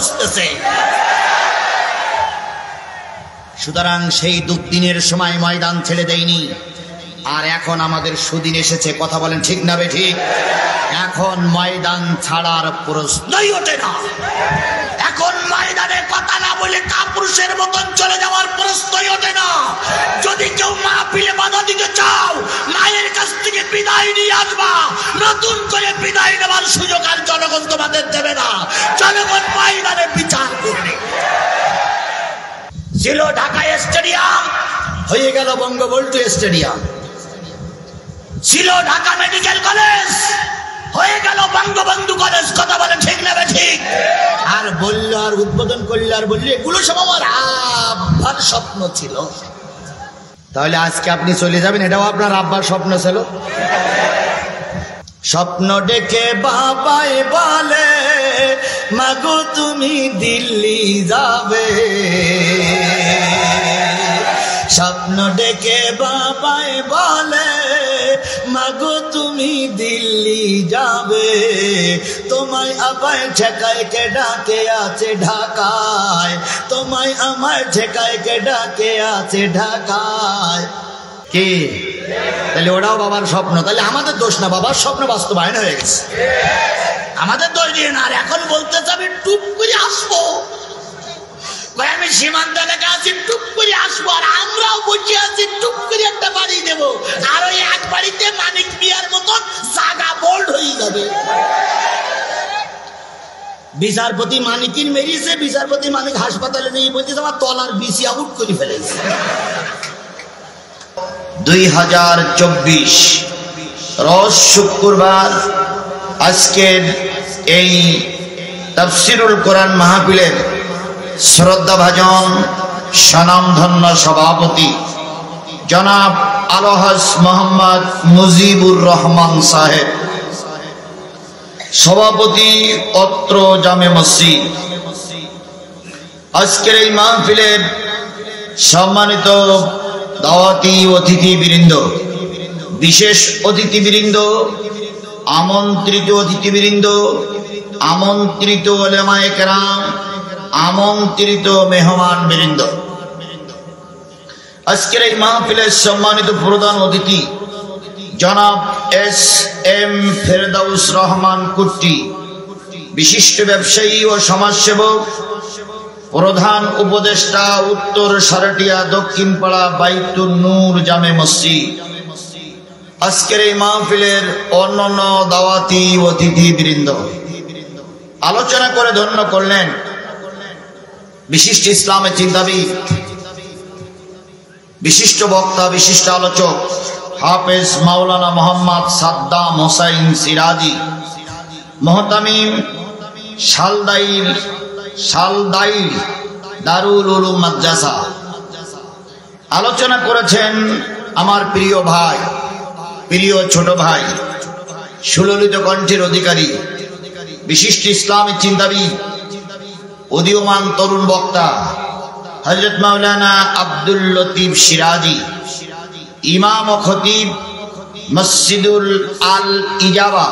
খুঁজতেছে। সুতরাং সেই দুঃদিনের সময় ময়দান ছেড়ে দেয়নি। আর এখন আমাদের সুদিন এসেছে, কথা বলেন ঠিক না বেঠিক? এখন ময়দান ছাড়ার প্রশ্নই ওঠে না। এখন ময়দানে কথা না বলে কাপুরুষের মতন চলে যাওয়ার প্রশ্নই ওঠে না। যদি কেউ মাহফিলে বাধা দিতে চাও, মায়ের কাছ থেকে বিদায় নিয়ে আসবা। নতুন করে বিদায় নেওয়ার সুযোগ আর জনগণ তোমাদের দেবে না। জনগণ ময়দানে বিচার করবে। ছিল ঢাকা স্টেডিয়াম, হয়ে গেল বঙ্গবন্ধু স্টেডিয়াম। ছিল ঢাকা মেডিকেল কলেজ, হয়ে গেল বঙ্গবন্ধু কলেজ। কথা বলে ঠিক না ঠিক? আর বললো, আর উদ্বোধন করলে, আর বললে এগুলো সব আমার আব্বার স্বপ্ন ছিল। তাহলে আজকে আপনি চলে যাবেন, এটাও আপনার আব্বার স্বপ্ন ছিল। স্বপ্ন ডেকে বাবাই বলে, মাগো তুমি দিল্লি যাবে। স্বপ্ন ডেকে বাবাই বলে, মাগো তুমি দিল্লি যাবে। তোমায় আমায় ঠেকায় কে ডাকে আছে ঢাকায়, তোমায় আমায় ঠেকায় কে ডাকে আছে ঢাকায়। কি তাহলে ওরাও বাবার স্বপ্ন? তাহলে আমাদের দোষ না, বাবার স্বপ্ন বাস্তবায়ন হয়ে গেছে, আমাদের দোষ দিয়ে না। আর এখন বলতে যাবে টুপ করে আসবো, আমি সীমান্ত এলাকা আছি, টুপ করে আসবো। আর আমরাও বসে আছি, টুপ করে একটা বাড়ি দেবো। আর ওই এক বাড়িতে মানিক মিয়ার মতন জায়গা বোল্ড হয়ে যাবে। বিচারপতি মানিকের মেরিয়েছে, বিচারপতি মানিক হাসপাতালে নিয়ে বলতেছে আমার তলার বিসি আউট করে ফেলেছে। 2024 রোজ শুক্রবার আজকের এই তাফসিরুল কোরআন মাহফিলের শ্রদ্ধাভাজন স্বনামধন্য সভাপতি জনাব আলহাজ মোহাম্মদ মুজিবুর রহমান সাহেব, সভাপতি অত্র জামে মসজিদ। আজকের এই মাহফিলের সম্মানিত দাওয়াতি অতিথিবৃন্দ, বিশেষ অতিথিবৃন্দ, আমন্ত্রিত অতিথিবৃন্দ, আমন্ত্রিত উলামায়ে কেরাম, আমন্ত্রিত মেহমান বৃন্দ, আজকের এই মাহফিলের সম্মানিত প্রধান অতিথি জনাব এস.এম. ফেরদাউস রহমান কুট্টি, বিশিষ্ট ব্যবসায়ী ও সমাজসেবক, প্রধান উপদেষ্টা, উত্তর সারাটিয়া দক্ষিণ পাড়া বাইতুন নূর জামে মসজিদ। আজকের এই মাহফিলের অন্যান্য দাওয়াতি অতিথিবৃন্দ, আলোচনা করে ধন্য করলেন বিশিষ্ট ইসলামের চিন্তাবিদ, বিশিষ্ট বক্তা, বিশিষ্ট আলোচক হাফেজ মাওলানা মোহাম্মদ সাদ্দাম হোসাইন সিরাজি, মুহতামিম শালদাইল দারুল উলুম মাদ্রাসা। আলোচনা করেছেন আমার প্রিয় ভাই, প্রিয় ছোট ভাই, সুললিত কণ্ঠের অধিকারী, বিশিষ্ট ইসলামের চিন্তাবিদ, উদীয়মান তরুণ বক্তা হযরত মাওলানা আব্দুল লতিফ সিরাজি, ইমাম ও খতিব মসজিদুল আল ইজাবা,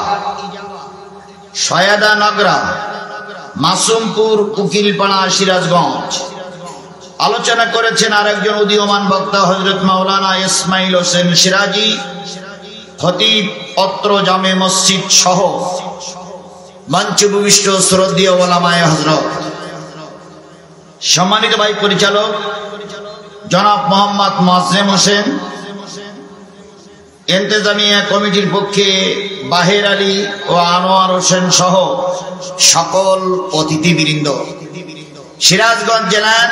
সয়াদা নগরা, মাসুমপুর, উকিলপাড়া, সিরাজগঞ্জ। আলোচনা করেছেন আরেকজন উদীয়মান বক্তা হযরত মাওলানা ইসমাইল হোসেন সিরাজি, খতিব অত্র জামে মসজিদ সহ মঞ্চে উপবিষ্ট শ্রদ্ধেয় ওলামায়ে হযরত, সম্মানিত ভাই পরিচালক জনাব মোহাম্মদ মোয়াজ্জেম হোসেন, ইন্তেজামিয়া কমিটির পক্ষে বাহের আলী ও আনোয়ার হোসেন সহ সকল অতিথিবৃন্দ, সিরাজগঞ্জ জেলার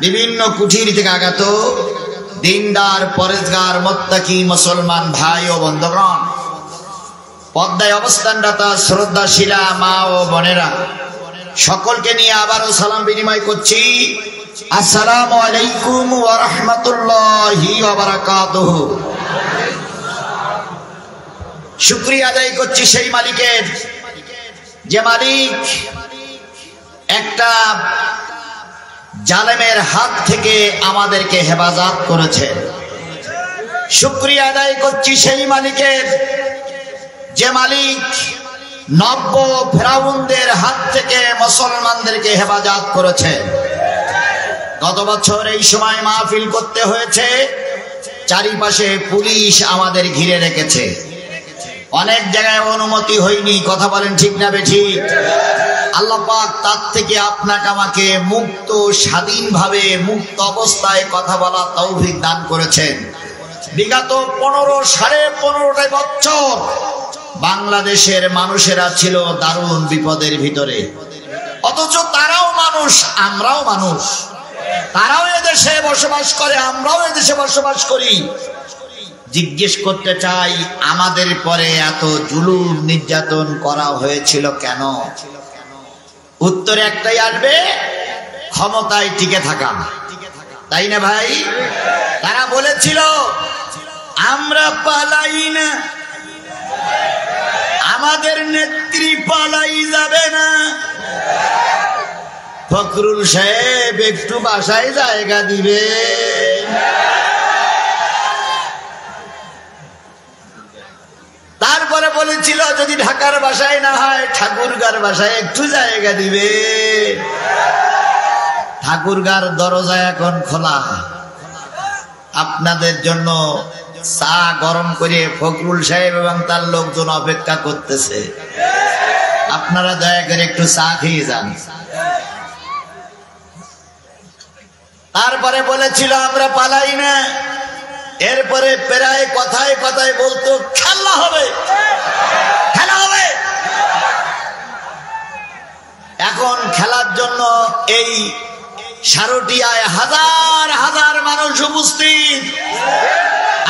বিভিন্ন কুঠির থেকে আগত দিনদার, পরেজগার, মুত্তাকি মুসলমান ভাই ও বন্ধুগণ, পর্দায় অবস্থানরতা শ্রদ্ধাশীলা মা ও বোনেরা, সকলকে নিয়ে আবারও সালাম বিনিময় করছি। আসসালামু আলাইকুম ওয়া রাহমাতুল্লাহি ওয়া বারাকাতুহু। শুকরিয়া আদায় করছি সেই মালিকের, যে মালিক একটা জালেমের হাত থেকে আমাদেরকে হেফাজত করেছে। শুকরিয়া আদায় করছি সেই মালিকের, যে মালিক নব্য ফেরাউনদের হাত থেকে মুসলমানদেরকে হেফাজত করেছে। গত বছর এই সময় মাহফিল করতে হয়েছে, চারিপাশে পুলিশ আমাদের ঘিরে রেখেছে, অনেক জায়গায় অনুমতি হয়নি। কথা বলেন ঠিক না বেঠিক? আল্লাহ পাক তার থেকে আপনাকে আমাকে মুক্ত স্বাধীনভাবে মুক্ত অবস্থায় কথা বলা তৌফিক দান করেছেন। বিগত 15.5 বছর বাংলাদেশের মানুষেরা ছিল দারুণ বিপদের ভিতরে, অথচ তারাও মানুষ, আমরাও মানুষ। তারাও এদেশে বসবাস করে, আমরাও এদেশে বসবাস করি। জিজ্ঞেস করতে চাই, আমাদের পরে এত জুলুম নির্যাতন করা হয়েছিল কেন? উত্তর একটাই আসবে, ক্ষমতায় টিকে থাকা, তাই না ভাই? তারা বলেছিল আমরা পালাই না, আমাদের নেত্রী পালাই যাবে না। ফখরুল সাহেব একটু বাসায় জায়গা দিবে। তারপরে বলেছিল যদি ঢাকার বাসায় না হয় ঠাকুরগাঁর বাসায় একটু জায়গা দিবে। ঠাকুরগাঁর দরজা এখন খোলা, আপনাদের জন্য চা গরম করে ফখরুল সাহেব এবং তার লোকজন অপেক্ষা করতেছে। আপনারা দয়া করে একটু চা খেয়ে যান। তারপরে বলেছিল আমরা পালাই না। এরপরে প্রায় কথায় কথায় বলতো খেলা হবে, খেলা হবে। এখন খেলার জন্য এই সারটিয়ায় হাজার হাজার মানুষ উপস্থিত।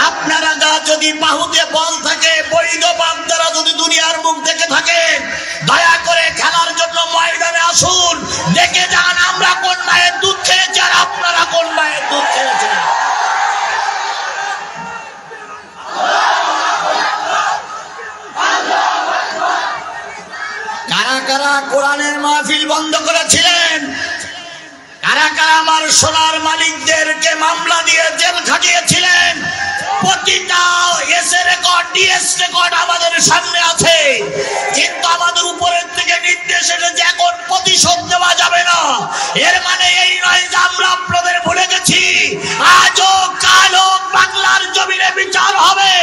আপনারা যদি বাহুতে বল থাকে, বৈধ বাপ দ্বারা যদি দুনিয়ার মুখ দেখে থাকেন, দয়া করে খেলার জন্য ময়দানে আসুন, দেখে যান আমরা কোন মায়ের দুধ খেয়েছি আর আপনারা কোন মায়ের দুধ খেয়েছেন। কারা কারা কোরআনের মাহফিল বন্ধ করেছিলেন? কারা কারা আমার সোনার মালিকদেরকে মামলা দিয়ে জেল খাটিয়েছিলেন? প্রতিটা এসএ রেকর্ড, ডিএস রেকর্ড আমাদের সামনে আছে। কিন্তু আমাদের উপরের থেকে নির্দেশ এসেছে এখন প্রতিশোধ দেওয়া যাবে না। এর মানে এই নয় যে আমরা আপনাদের ভুলে গেছি। আজও কালও বাংলার জমিনে বিচার হবে।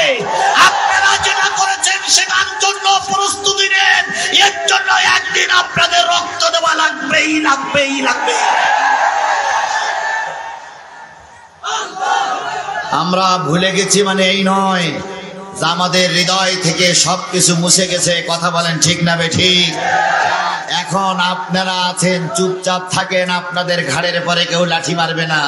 আপনারা যেটা করেছেন সেটার জন্য প্রস্তুতি নেন। এর জন্য একদিন আপনাদের রক্ত দেওয়া লাগবেই লাগবেই লাগবে। আমরা ভুলে গেছি মানে এই নয় যে আমাদের হৃদয় থেকে সবকিছু মুছে গেছে। কথা বলেন ঠিক না বেঠিক? এখন আপনারা আছেন, চুপচাপ থাকেন, আপনাদের ঘাড়ের পরে কেউ লাঠি মারবে না।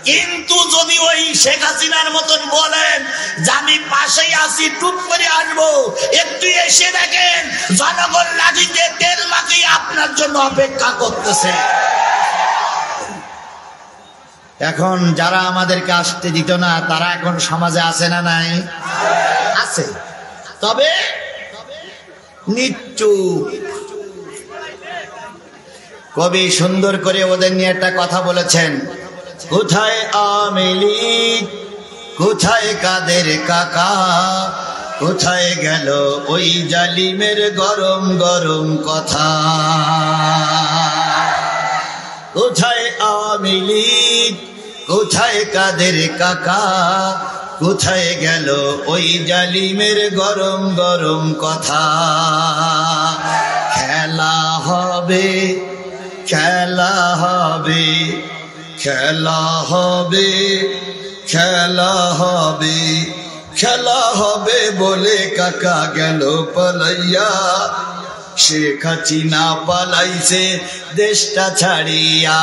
কিন্তু যদি ওই শেখ হাসিনার মতন বলেন যে আমি পাশেই আছি, টুপ করে আসবো, একটু এসে দেখেন জনগণ লাঠিতে তেল মাখিয়ে আপনার জন্য অপেক্ষা করতেছে। এখন যারা আমাদেরকে আসতে দিত না তারা এখন সমাজে আছে না নাই? আছে, তবে নিশ্চুপ। কবি সুন্দর করে ওদের নিয়ে একটা কথা বলেছেন, কোথায় আওয়ামী লীগ, কোথায় কাদের কাকা, কোথায় গেল ওই জালিমের গরম গরম কথা। কোথায় আওয়ামী লীগ, কোথায় কাদের কাকা, কোথায় গেল ওই জালিমের গরম গরম কথা। খেলা হবে, খেলা হবে, খেলা হবে, খেলা হবে, খেলা হবে বলে কাকা গেল পালাইয়া। শেখ হাসিনা পালাইছে দেশটা ছাড়িয়া।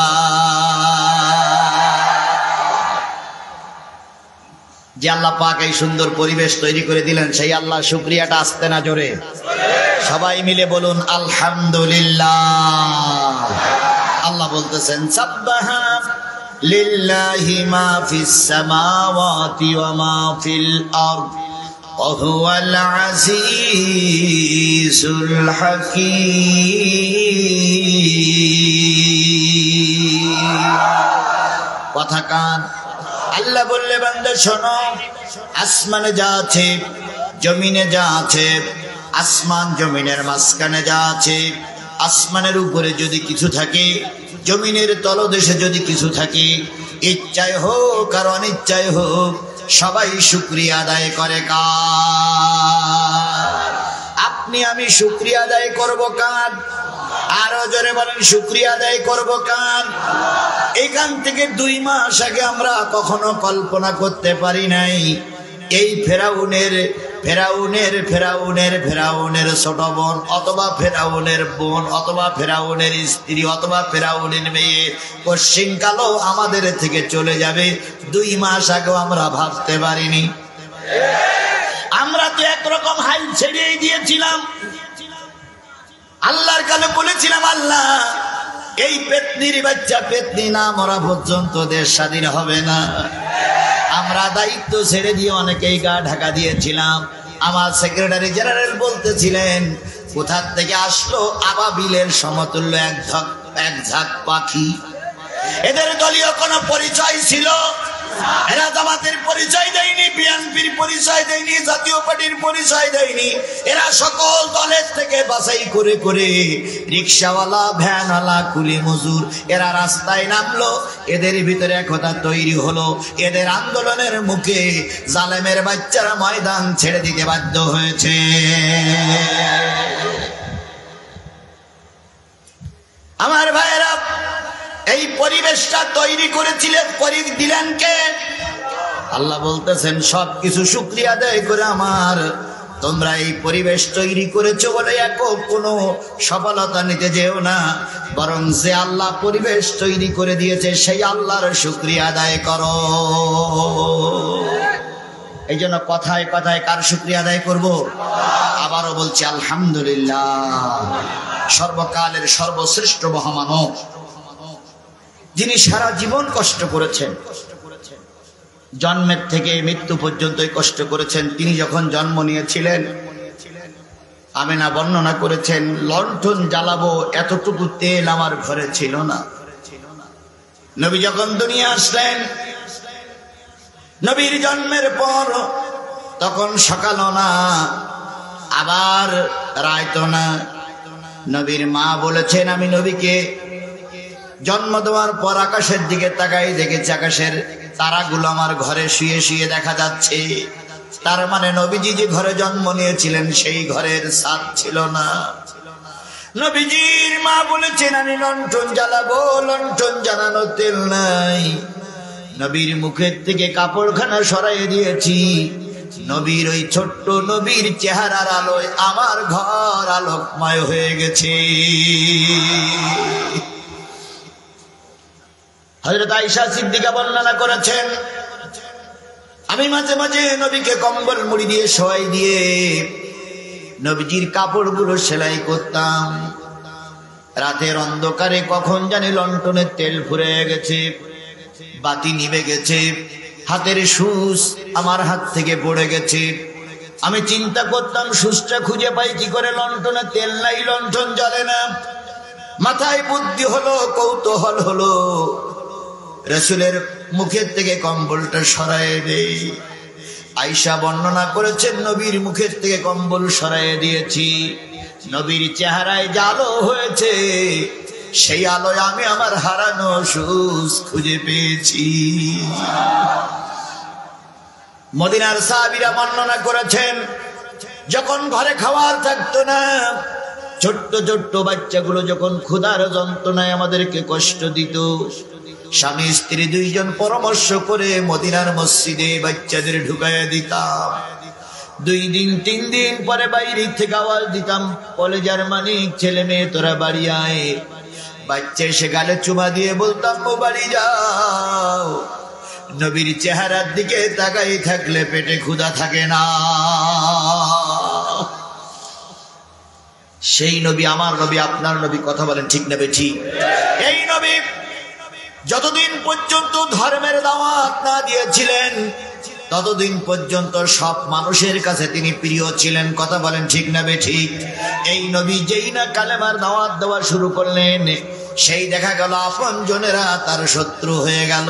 যে আল্লাহ পাক এই সুন্দর পরিবেশ তৈরি করে দিলেন, সেই আল্লাহ শুকরিয়াটা আসতে না জোরে সবাই মিলে বলুন আলহামদুলিল্লাহ। আল্লাহ বলতেছেন সাব্বাহা লিল্লাহি মা ফিস সামাওয়াতি ওয়া মা ফিল আরদ ওয়া হুয়াল আজিজুল হাকীম। কথা কান। আল্লাহ বললে বান্দা শোনো, আসমানে যা আছে, জমিনে যা আছে, আসমান জমিনের মাঝখানে যা আছে, আসমানের উপরে যদি কিছু থাকে, জমিনের তলদেশে যদি কিছু থাকে, ইচ্ছায় হোক আর অনিচ্ছায় হোক, সবাই শুকরিয়া আদায় করে কার? আপনি আমি শুকরিয়া আদায় করব কার? আরো জোরে বলেন, শুকরিয়া আদায় করব কার? এখান থেকে 2 মাস আগে আমরা কখনো কল্পনা করতে পারি নাই এই ফেরাউনের ছোট বোন অথবা ফেরাউনের বোন অথবা ফেরাউনের স্ত্রী অথবা ফেরাউনের মেয়ে পশ্চিমকালও আমাদের থেকে চলে যাবে। 2 মাস আগেও আমরা ভাবতে পারিনি। আমরা তো একরকম হাল ছেড়েই দিয়েছিলাম। আল্লাহর কাছে বলেছিলাম, আল্লাহ এই পেতনির বাচ্চা পেতনি না মরা পর্যন্ত দেশ স্বাধীন হবে না। আমরা দায়িত্ব ছেড়ে দিয়ে অনেকেই গা ঢাকা দিয়েছিলাম। আমার সেক্রেটারি জেনারেল বলতেছিলেন, কোথা থেকে আসলো আবাবিলের সমতুল্য এক ঝাঁক পাখি। এদের দলীয় কোনো পরিচয় ছিল? এরা জামাতের পরিচয় দেয়নি, বিএনপির পরিচয় দেয়নি, জাতীয় পার্টির পরিচয় দেয়নি। এরা সকল দলের থেকে বাছাই করে করে রিক্সাওয়ালা, ভ্যানওয়ালা, কুলি মজুর এরা রাস্তায় নামলো। এদের ভিতরে একতা তৈরি হলো। এদের আন্দোলনের মুখে জালেমের বাচ্চারা ময়দান ছেড়ে দিতে বাধ্য হয়েছে। আমার ভাইয়েরা, এই পরিবেশটা তৈরি দিলেন কে? আল্লাহ বলতেছেন, সবকিছু শুকরিয়া আদায় করে আমার তোমরা এই পরিবেশ তৈরি করেছো বলে একক কোনো সফলতা নিতে যেও না, বরং যে আল্লাহ পরিবেশ তৈরি করে দিয়েছে সেই আল্লাহর শুকরিয়া আদায় করো। এই জন্য কথায় কথায় কার শুকরিয়া আদায় করব? আবারও বলছি, আলহামদুলিল্লাহ, সর্বকালের সর্বশ্রেষ্ঠ মহামানব, যিনি সারা জীবন কষ্ট করেছেন, জন্মের থেকে মৃত্যু পর্যন্তই কষ্ট করেছেন। তিনি যখন জন্ম নিয়েছিলেন, আমিনা বর্ণনা করেছেন, লণ্ঠন জ্বালাবো এতটুকু তেল আমার ঘরে ছিল না। নবী যখন দুনিয়া আসলেন, নবীর জন্মের পর তখন সকালও না আবার রায়তো না। নবীর মা বলেছেন, আমি নবীকে জন্ম দেওয়ার পর আকাশের দিকে তাকাই দেখেছি আকাশের তারাগুলো আমার ঘরে শুয়ে শুয়ে দেখা যাচ্ছে। তার মানে নবীজি যে ঘরে জন্ম নিয়েছিলেন সেই ঘরের ছাদ ছিল না। নবীজির মা বলেছেন, আমি লণ্ঠন জ্বালাবো, লণ্ঠন জ্বালানো তেল নাই। নবীর মুখের থেকে কাপড়খানা সরাইয়ে দিয়েছি। নবীর ওই ছোট্ট নবীর চেহারার আলোয় আমার ঘর আলোকময় হয়ে গেছে। হযরত আয়েশা সিদ্দিকা বর্ণনা করেছেন, আমি মাঝে মাঝে নবীকে কম্বল মুড়ি দিয়ে শোয়াই দিয়ে নবীজির কাপড়গুলো সেলাই করতাম। রাতের অন্ধকারে কখন জানি লণ্ঠনের তেল ফুরিয়ে গেছে, বাতি নিভে গেছে, হাতের সুচ আমার হাত থেকে পড়ে গেছে। আমি চিন্তা করতাম, সুচটা খুঁজে পাই কি করে? লণ্ঠনে তেল নাই, লণ্ঠন জ্বলে না। মাথায় বুদ্ধি হলো, কৌতূহল হলো, রাসূলের মুখের থেকে কম্বলটা সরায়ে দেই। আয়েশা বর্ণনা করেছেন, নবীর মুখের থেকে কম্বল সরায়ে দিয়েছি। নবীর চেহারায় যে আলো হয়েছে, সেই আলোয় আমি আমার হারানো সুচ খুঁজে পেয়েছি। মদিনার সাহাবীরা বর্ণনা করেছেন, যখন ঘরে খাবার থাকতো না, ছোট্ট ছোট্ট বাচ্চাগুলো যখন ক্ষুধার যন্ত্রণায় আমাদেরকে কষ্ট দিত, স্বামী স্ত্রী 2 জন পরামর্শ করে মদিনার মসজিদে বাচ্চাদের ঢুকাইয়া দিতাম। 2 দিন 3 দিন পরে বাইরে থেকে আওয়াজ দিতাম, কলেজার মানিক ছেলে মেয়ে তোরা বাড়ি আয়। বাচ্চা এসে গালে চুমা দিয়ে বলতাম, ও বাড়ি যাও। নবীর চেহারার দিকে তাকাই থাকলে পেটে ক্ষুধা থাকে না। সেই নবী আমার নবী, আপনার নবী, কথা বলেন ঠিক না বেঠিক? এই নবী যতদিন পর্যন্ত ধর্মের দাওয়াত না দিয়েছিলেন, ততদিন পর্যন্ত সব মানুষের কাছে তিনি প্রিয় ছিলেন, কথা বলেন ঠিক না বেঠিক? এই নবী যেই না কালেমার দাওয়াত দেওয়া শুরু করলেন, সেই দেখা গেল আপনজনেরা তার শত্রু হয়ে গেল।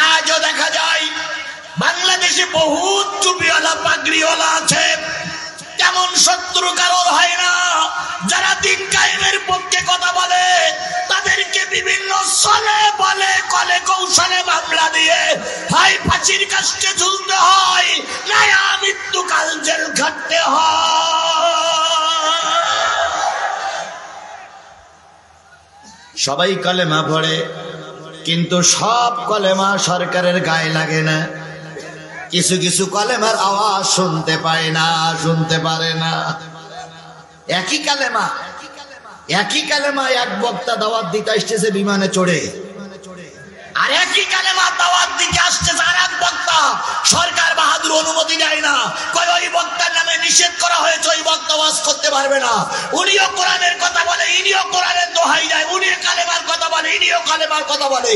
আজও দেখা যায় বাংলাদেশে বহুত টুপিওয়ালা পাগড়িওয়ালা আছে, যেমন শত্রু কারোর হয় না। যারা দিন কায়েমের পক্ষে কথা বলে তাদেরকে বিভিন্ন ছলে বলে কলে কৌশলে মামলা দিয়ে হয় ফাঁসির কাস্টে ঝুলতে হয়, নয়া মৃত্যুকাল জেল খাটতে হয়। সবাই কলেমা পড়ে, কিন্তু সব কলেমা সরকারের গায়ে লাগে না। কিছু কিছু কলেমার আওয়াজ শুনতে পায় না, শুনতে পারে না। একই কালেমা এক বক্তা দাওয়াত দিতে আসতেছে বিমানে চড়ে, আর একই কালেমা দাওয়াত দিতে আসতেছে আর এক বক্তা। সরকার বাহাদুর অনুমতি দেয় না, কয় ওই বক্তার নামে নিষেধ করা হয়েছে, ওই বক্তা ওয়াজ করতে পারবে না। উনিও কোরআনের কথা বলে, ইনিও কোরআনের দোহাই দেয়, উনিও কালেমার কথা বলে, ইনিও কালেমার কথা বলে।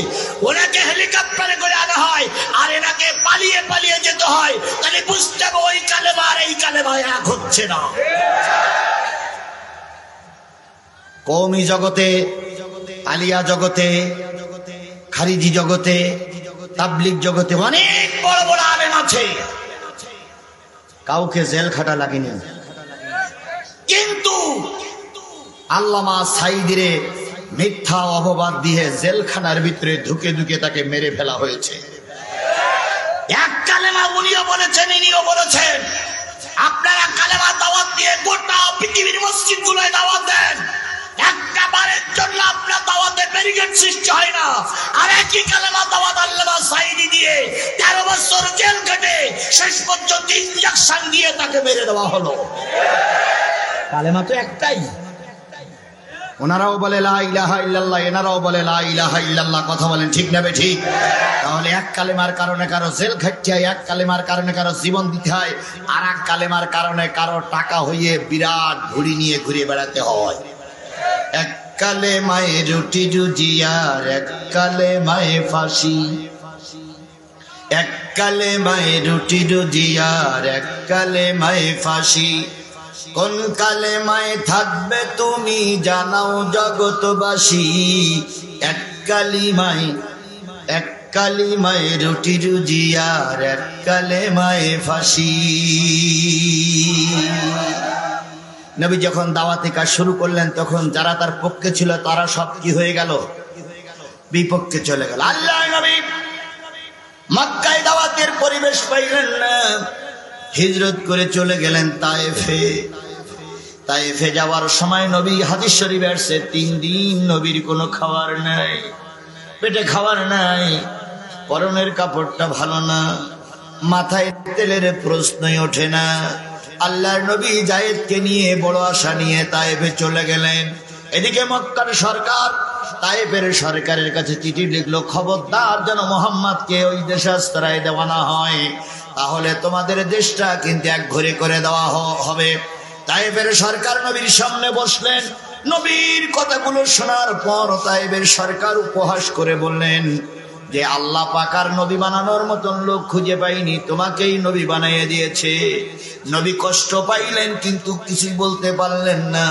ওনাকে হেলিকপ্টারে করে আনা হয় আর এনাকে পালিয়ে পালিয়ে যেতে হয়। তাহলে বুঝতে হবে ওই কালেমা আর এই কালেমা এক হচ্ছে না। কওমি জগতে, আলিয়া জগতে, খারিজি জগতে, তাবলিগ জগতে অনেক বড় বড় আলেম আছে, কাউকে জেল খাটা লাগেনি। কিন্তু আল্লামা সাঈদীরে মিথ্যা অপবাদ দিয়ে জেলখানার ভিতরে ঢুকে ঢুকে তাকে মেরে ফেলা হয়েছে। এক কালেমা উনিও বলেছেন, ইনিও বলেছেন। আপনারা কালেমা দাওয়াত দিয়ে গোটা পৃথিবীর মসজিদগুলোয় দাওয়াত দেন, একটা বারের জন্য আপনার দাওয়াতের ব্যারিকেড সৃষ্টি হয় না। আর একই কালেমা দাওয়াত আল্লামা সাঈদী দিয়ে 13 বছর জেল কেটে শেষ পর্যন্ত ইনজেকশন দিয়ে তাকে মেরে দেওয়া হলো। কালেমা তো একটাই। ওনারাও বলে লা ইলাহা ইল্লাল্লাহ, এনারাও বলে লা ইলাহা ইল্লাল্লাহ। কথা বলেন ঠিক না ঠিক? তাহলে এক কালেমার কারণে কারো জেল খাটতে হয়, এক কালেমার কারণে কারো জীবন দিতে হয়, আর এক কালেমার কারণে কারো টাকা হইয়ে বিরাট ঘুড়ি নিয়ে ঘুরে বেড়াতে হয়। এক কালেমায় রুটি রুজিয়ার, এক কালেমায় ফাঁসি। এক কালেমায় রুটি রুজিয়ার, এক কালেমায় ফাঁসি। কোন কালেমায় থাকবে তুমি জানাও জগতবাসী। এক কালিমায়, এক কালিমায় রুটি রুজিয়ার, এক কালেমায় ফাঁসি। নবী যখন দাওয়াতি কাজ শুরু করলেন তখন যারা তার পক্ষে ছিল তারা সব কি হয়ে গেল? বিপক্ষে চলে গেল। আল্লাহ নবী মক্কায় দাওয়াতের পরিবেশ পাইলেন না, হিজরত করে চলে গেলেন তায়েফে। তায়েফে যাওয়ার সময় নবী, হাদিস শরীফে আসছে, 3 দিন নবীর কোনো খাবার নাই, পেটে খাবার নাই, পরনের কাপড়টা ভালো না, মাথায় তেলের প্রশ্নই ওঠে না। আল্লাহর নবী যায়েদকে নিয়ে বড় আশা নিয়ে তায়েফে চলে গেলেন। এদিকে মক্কার সরকার তায়েফের সরকারের কাছে চিঠি লিখলো, খবরদার যেন মুহাম্মদকে ওই দেশে আশ্রয় দেওয়া না হয়, তাহলে তোমাদের দেশটা কিন্তু এক ঘরে করে দেওয়া হবে। তায়েফের সরকার নবীর সামনে বসলেন। নবীর কথাগুলো শোনার পর তায়েফের সরকার উপহাস করে বললেন যে আল্লাহ পাক আর নবী বানানোর মতন লোক খুঁজে পাইনি, তোমাকেই নবী বানিয়ে দিয়েছে। নবী কষ্ট পাইলেন কিন্তু কিছুই বলতে পারলেন না।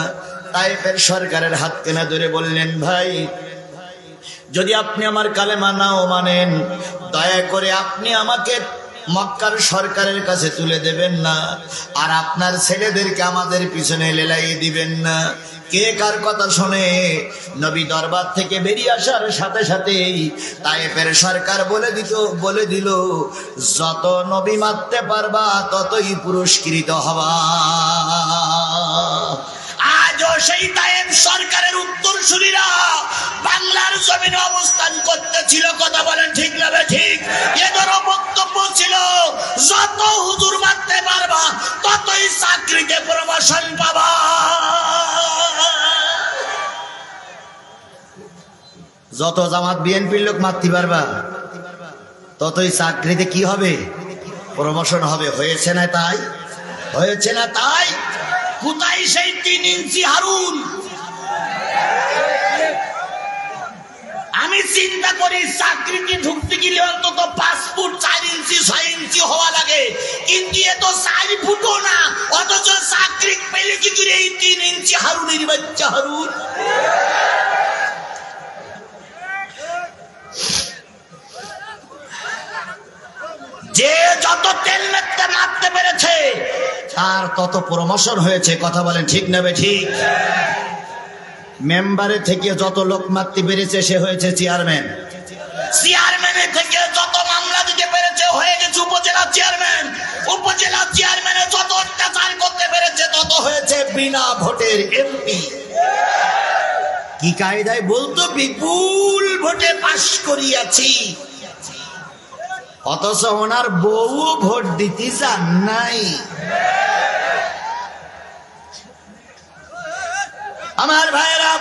তায়েফের সরকারের হাত টেনে ধরে বললেন, ভাই যদি আপনি আমার কালেমা নাও মানেন, দয়া করে আপনি আমাকে মক্কার সরকারের কাছে তুলে দেবেন না, আর আপনার ছেলেদেরকে আমাদের পিছনে লেলাইয়ে দিবেন না। কে কার কথা শোনে? নবী দরবার থেকে বেরিয়ে আসার সাথে সাথেই তায়েফের সরকার বলে দিল যত নবী মারতে পারবা ততই পুরস্কৃত হবা। আজও সেই তায়েফ সরকারের উত্তরসূরিরা বাংলার জমিনে অবস্থান করতেছিল। কথা বলেন ঠিক না ঠিক? এদেরও বক্তব্য ছিল যত হুজুর মারতে পারবা ততই চাকরিতে প্রমোশন পাবা। যত জামাত বিএনপির লোক মারতে পারবা ততই চাকরিতে কি হবে? প্রমোশন হবে। হয়েছে না তাই? হয়েছে না তাই? কোথায় সেই 3 ইঞ্চি হারুন? আমি চিন্তা করি চাকরিতে ঢুকতে গেলে অন্তত 5 ফুট 4 ইঞ্চি 6 ইঞ্চি হওয়া লাগে, কিন্তু এ তো 4 ফুটও না, অথচ চাকরি পেলে কি করে এই 3 ইঞ্চি হারুনের বাচ্চা হারুন? যে যত তেল মারতে পেরেছে তার তত প্রমোশন হয়েছে। কথা বলেন ঠিক না ঠিক? মেম্বারে থেকে যত লোক মারতে পেরেছে সে হয়েছে চেয়ারম্যান, চেয়ারম্যানের থেকে যত মামলা দিতে পেরেছে হয়ে গেছে উপজেলা চেয়ারম্যান, উপজেলা চেয়ারম্যানে যত অত্যাচার করতে পেরেছে তত হয়েছে বিনা ভোটের এমপি। কি কায়দায় বলতো বিপুল ভোটে পাশ করিয়াছি, অথচ ওনার বউ ভোট দিতে চান নাই। আমার ভাইরা,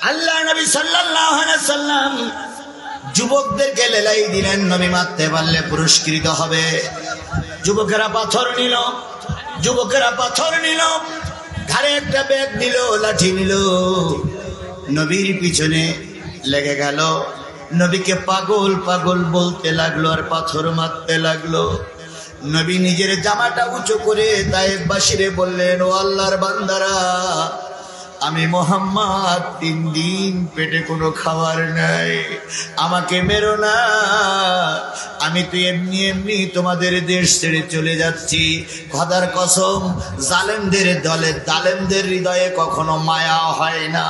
আল্লাহ নবী সাল্লাল্লাহু আলাইহি সাল্লাম যুবকদেরকে লেলাই দিলেন, নবী মারতে পারলে পুরস্কৃত হবে। যুবকেরা পাথর নিল, যুবকেরা পাথর নিল, ঘাড়ে একটা ব্যাগ নিল, লাঠি নিল, নবীর পিছনে লেগে গেল। নবীকে পাগল পাগল বলতে লাগলো আর পাথর মারতে লাগলো। নবী নিজের জামাটা উঁচু করে তায়েফবাসীরে বললেন, ও আল্লাহর বান্দারা, আমি মুহাম্মদ 3 দিন পেটে কোনো খাবার নাই, আমাকে মেরো না, আমি তো এমনি এমনি তোমাদের দেশ ছেড়ে চলে যাচ্ছি। খোদার কসম, জালেমদের দলে জালেমদের হৃদয়ে কখনো মায়া হয় না।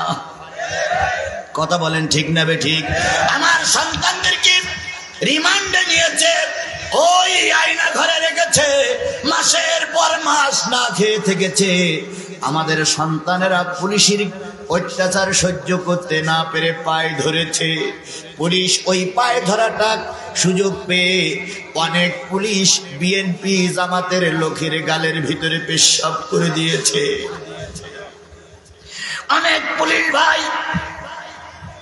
কথা বলেন ঠিক না ঠিক? আমার সন্তানদেরকে রিমান্ডে নিয়েছে, ওই আয়না ঘরে রেখেছে, মাসের পর মাস না খেয়ে থেকেছে। আমাদের সন্তানেরা পুলিশের অত্যাচার সহ্য করতে না পেরে পায়ে ধরেছে। পুলিশ ওই পায়ে ধরাটা সুযোগ পেয়ে অনেক পুলিশ বিএনপি জামাতের লোকের গালের ভিতরে পেশাব করে দিয়েছে। অনেক পুলিশ ভাই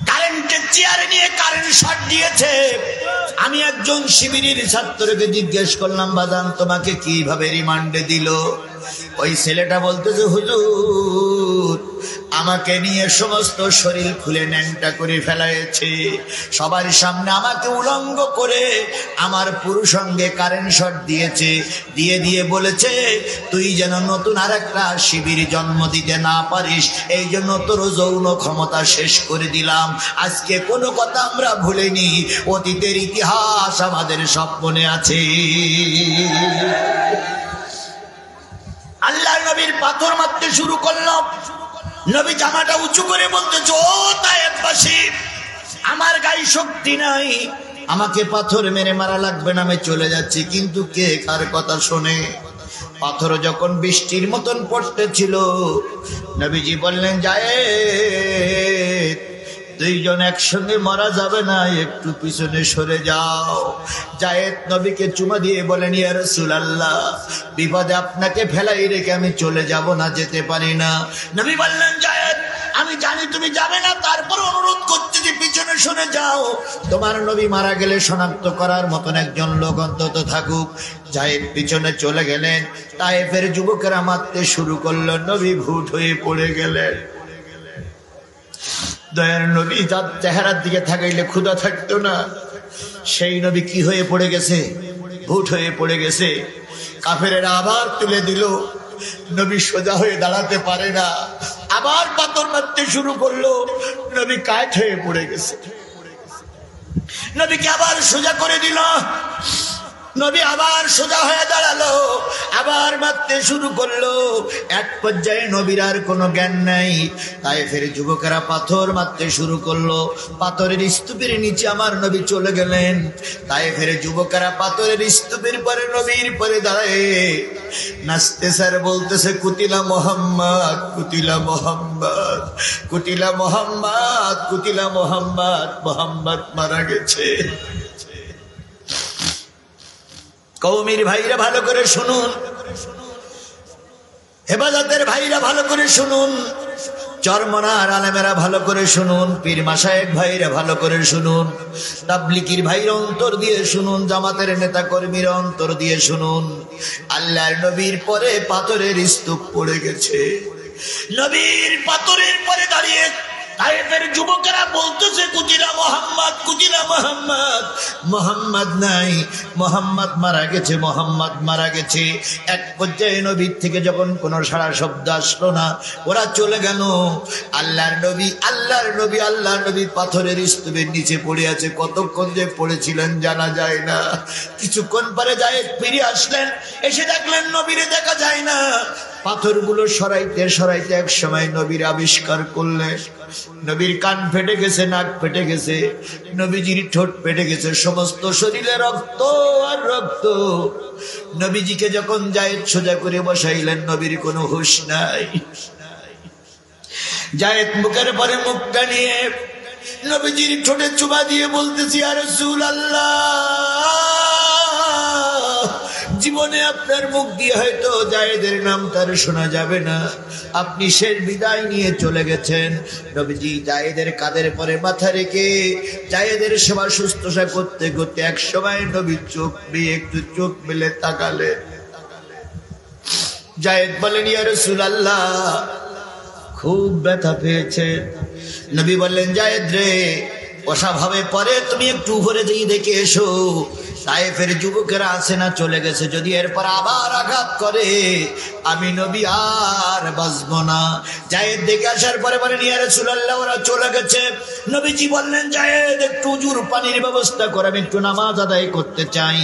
কারেন্টের চেয়ারে নিয়ে কারেন্ট শট দিয়েছে। আমি একজন শিবিরের ছাত্রকে জিজ্ঞেস করলাম, বাজান তোমাকে কিভাবে রিমান্ডে দিল? ওই ছেলেটা বলতেছে, হুজুর আমাকে নিয়ে সমস্ত শরীর খুলে ন্যাংটা করে ফেলাইছে, সবার সামনে আমাকে উলঙ্গ করে আমার পুরুষঙ্গে কারেন্ট শট দিয়েছে, দিয়ে দিয়ে বলেছে তুই যেন নতুন আরেকটা শিবির জন্ম দিতে না পারিস, এই জন্য তোর যৌন ক্ষমতা শেষ করে দিলাম। আজকে কোনো কথা আমরা ভুলিনি, অতীতের ইতিহাস আমাদের সব মনে আছে। আল্লাহ নবীর পাথর মারতে শুরু করলো। নবী জামাটা উঁচু করে বলতেছে, ও তায়েফবাসী, আমার গায়ে শক্তি নাই, আমাকে পাথর মেরে মারা লাগবে না, আমি চলে যাচ্ছি। কিন্তু কে কার কথা শোনে? পাথর যখন বৃষ্টির মতন পড়তেছিল, নবীজি বললেন, যায়েদ, দুইজন একসঙ্গে মারা যাবে না, একটু পিছনে সরে যাও। যায়েদ নবীকে চুমা দিয়ে বলেন, ইয়া রাসূলুল্লাহ, বিপদে আপনাকে ফেলাই রেখে আমি চলে যাব না, যেতে পারি না। নবী বললেন, যায়েদ, আমি জানি তুমি যাবে না, তারপর অনুরোধ করছি যে পিছনে সরে যাও, তোমার নবী মারা গেলে শনাক্ত করার মতন একজন লোক অন্তত থাকুক। যায়েদ পিছনে চলে গেলেন। তায়েফের যুবকেরা মারতে শুরু করলো, নবী ভূত হয়ে পড়ে গেলেন। দয়ার নবী যার চেহারার দিকে থাকাইলে ক্ষুধা থাকতো না, সেই নবী কি হয়ে পড়ে গেছে? ভূত হয়ে পড়ে গেছে। কাফেরেরা আবার তুলে দিল, নবী সোজা হয়ে দাঁড়াতে পারে না, আবার পাথর মারতে শুরু করলো, নবী কাঠ হয়ে পড়ে গেছে। নবীকে আবার সোজা করে দিল, নবী আবার সোজা হয়ে দাঁড়ালো, আবার মারতে শুরু করলো। এক পর্যায়ে নবীর আর কোনো জ্ঞান নাই। তায়েফের যুবকেরা পাথর মারতে শুরু করলো, পাথরের স্তূপের নিচে আমার নবী চলে গেলেন। তায়েফের যুবকেরা পাথরের স্তূপের পরে নবীর পরে দাঁড়ায় নাচতে স্যার বলতেছে, কুতিলা মোহাম্মদ, কুতিলা মোহাম্মদ, কুতিলা মোহাম্মদ, কুতিলা মোহাম্মদ, মোহাম্মদ মারা গেছে। কওমের ভাইরা ভালো করে শুনুন, হেফাজতের ভাইরা ভালো করে শুনুন, চরমনার আলেমেরা ভালো করে শুনুন, পীর মাশায়েখ ভাইরা ভালো করে শুনুন, তাবলিগীর ভাইরা অন্তর দিয়ে শুনুন, জামাতের নেতা কর্মীরা অন্তর দিয়ে শুনুন। আল্লাহর নবীর পরে পাথরের স্তূপ পড়ে গেছে। নবীর পাথরের পরে দাঁড়িয়ে তায়েফের যুবকেরা বলতেছে কুতিলা মোহাম্মদ, কুতিলা মোহাম্মদ। মোহাম্মদ নাই, মোহাম্মদ মারা গেছে, মোহাম্মদ মারা গেছে। এক পর্যায়ে নবীর থেকে যখন কোনো সারা শব্দ আসলো না, ওরা চলে গেল। আল্লাহর নবী, আল্লাহর নবী, আল্লাহর নবী পাথরের স্তূপের নিচে পড়ে আছে। কতক্ষণ যে পড়েছিলেন জানা যায় না। কিছুক্ষণ পরে জায়েদ ফিরে আসলেন, এসে দেখলেন নবীরে দেখা যায় না। পাথরগুলো সরাইতে সরাইতে এক সময় নবীর আবিষ্কার করলেন। নবীর কান ফেটে গেছে, নাক ফেটে গেছে, নবীজির ঠোঁট ফেটে গেছে, সমস্ত শরীরে রক্ত আর রক্ত। নবীজিকে যখন জায়েদ সোজা করে বসাইলেন, নবীর কোনো হুঁশ নাই। জায়েদ মুখের পরে মুখটা নিয়ে নবীজির ঠোঁটে চুমা দিয়ে বলতেছি, ইয়া রাসূলুল্লাহ, জীবনে আপনার মুখ দিয়ে হয়তো জায়েদের নাম তার শোনা যাবে না, আপনি শেষ বিদায় নিয়ে চলে গেছেন। নবীজি জায়েদের কাঁধের পরে মাথা রেখে জায়েদের সেবা শুশ্রূষা করতে করতে এক সময় নবী চোখ দিয়ে একটু চোখ মেলে তাকালেন। জায়েদ বলেন, ইয়া রাসূলুল্লাহ, খুব ব্যথা পেয়েছে। নবী বললেন, জায়েদ রে, অস্বাভাবে পরে তুমি একটু উপরে যেয়ে দেখে এসো, তায়েফের যুবকেরা আছে না, চলে গেছে। যদি এরপর আবার আঘাত করে আমি নবী আর বাঁচবো না। জায়েদ দেখে আসার পরে বলেন, ইয়া রাসূলুল্লাহ, ওরা চলে গেছে। নবীজি বললেন, জায়েদ একটু উজুর পানির ব্যবস্থা করে, আমি একটু নামাজ আদায় করতে চাই।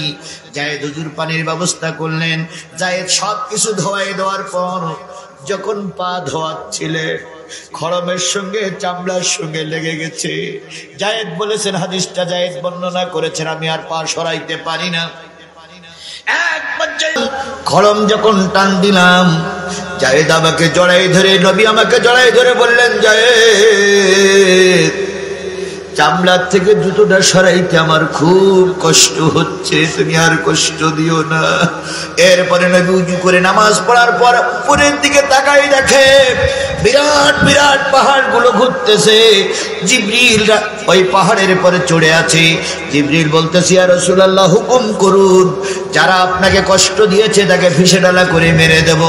জায়েদ উজুর পানির ব্যবস্থা করলেন। জায়েদ সব কিছু ধোয়াই দেওয়ার পর যখন পা ধোয়াচ্ছিলেন, খড়মের সঙ্গে চামড়ার সঙ্গে লেগে গেছে। জায়েদ বলেছেন, হাদিসটা জায়েদ বর্ণনা করেছেন, আমি আর পা সরাইতে পারি না। এক পর্যায়ে খড়ম যখন টান দিলাম, জায়েদ আমাকে জড়াই ধরে, নবী আমাকে জড়াই ধরে বললেন, জায়েদ, চামড়ার থেকে জুতোটা সরাইতে আমার খুব কষ্ট হচ্ছে, তুমি আর কষ্ট দিও না। এরপরে নবী উজু করে নামাজ পড়ার পর উপরের দিকে তাকাই দেখে বিরাট বিরাট পাহাড়গুলো ঘুরতেছে। জিবরিল ওই পাহাড়ের পরে চড়ে আছে। জিবরিল বলতেছে, ইয়া রাসূলুল্লাহ, হুকুম করুন, যারা আপনাকে কষ্ট দিয়েছে তাকে ফিসে ডালা করে মেরে দেব।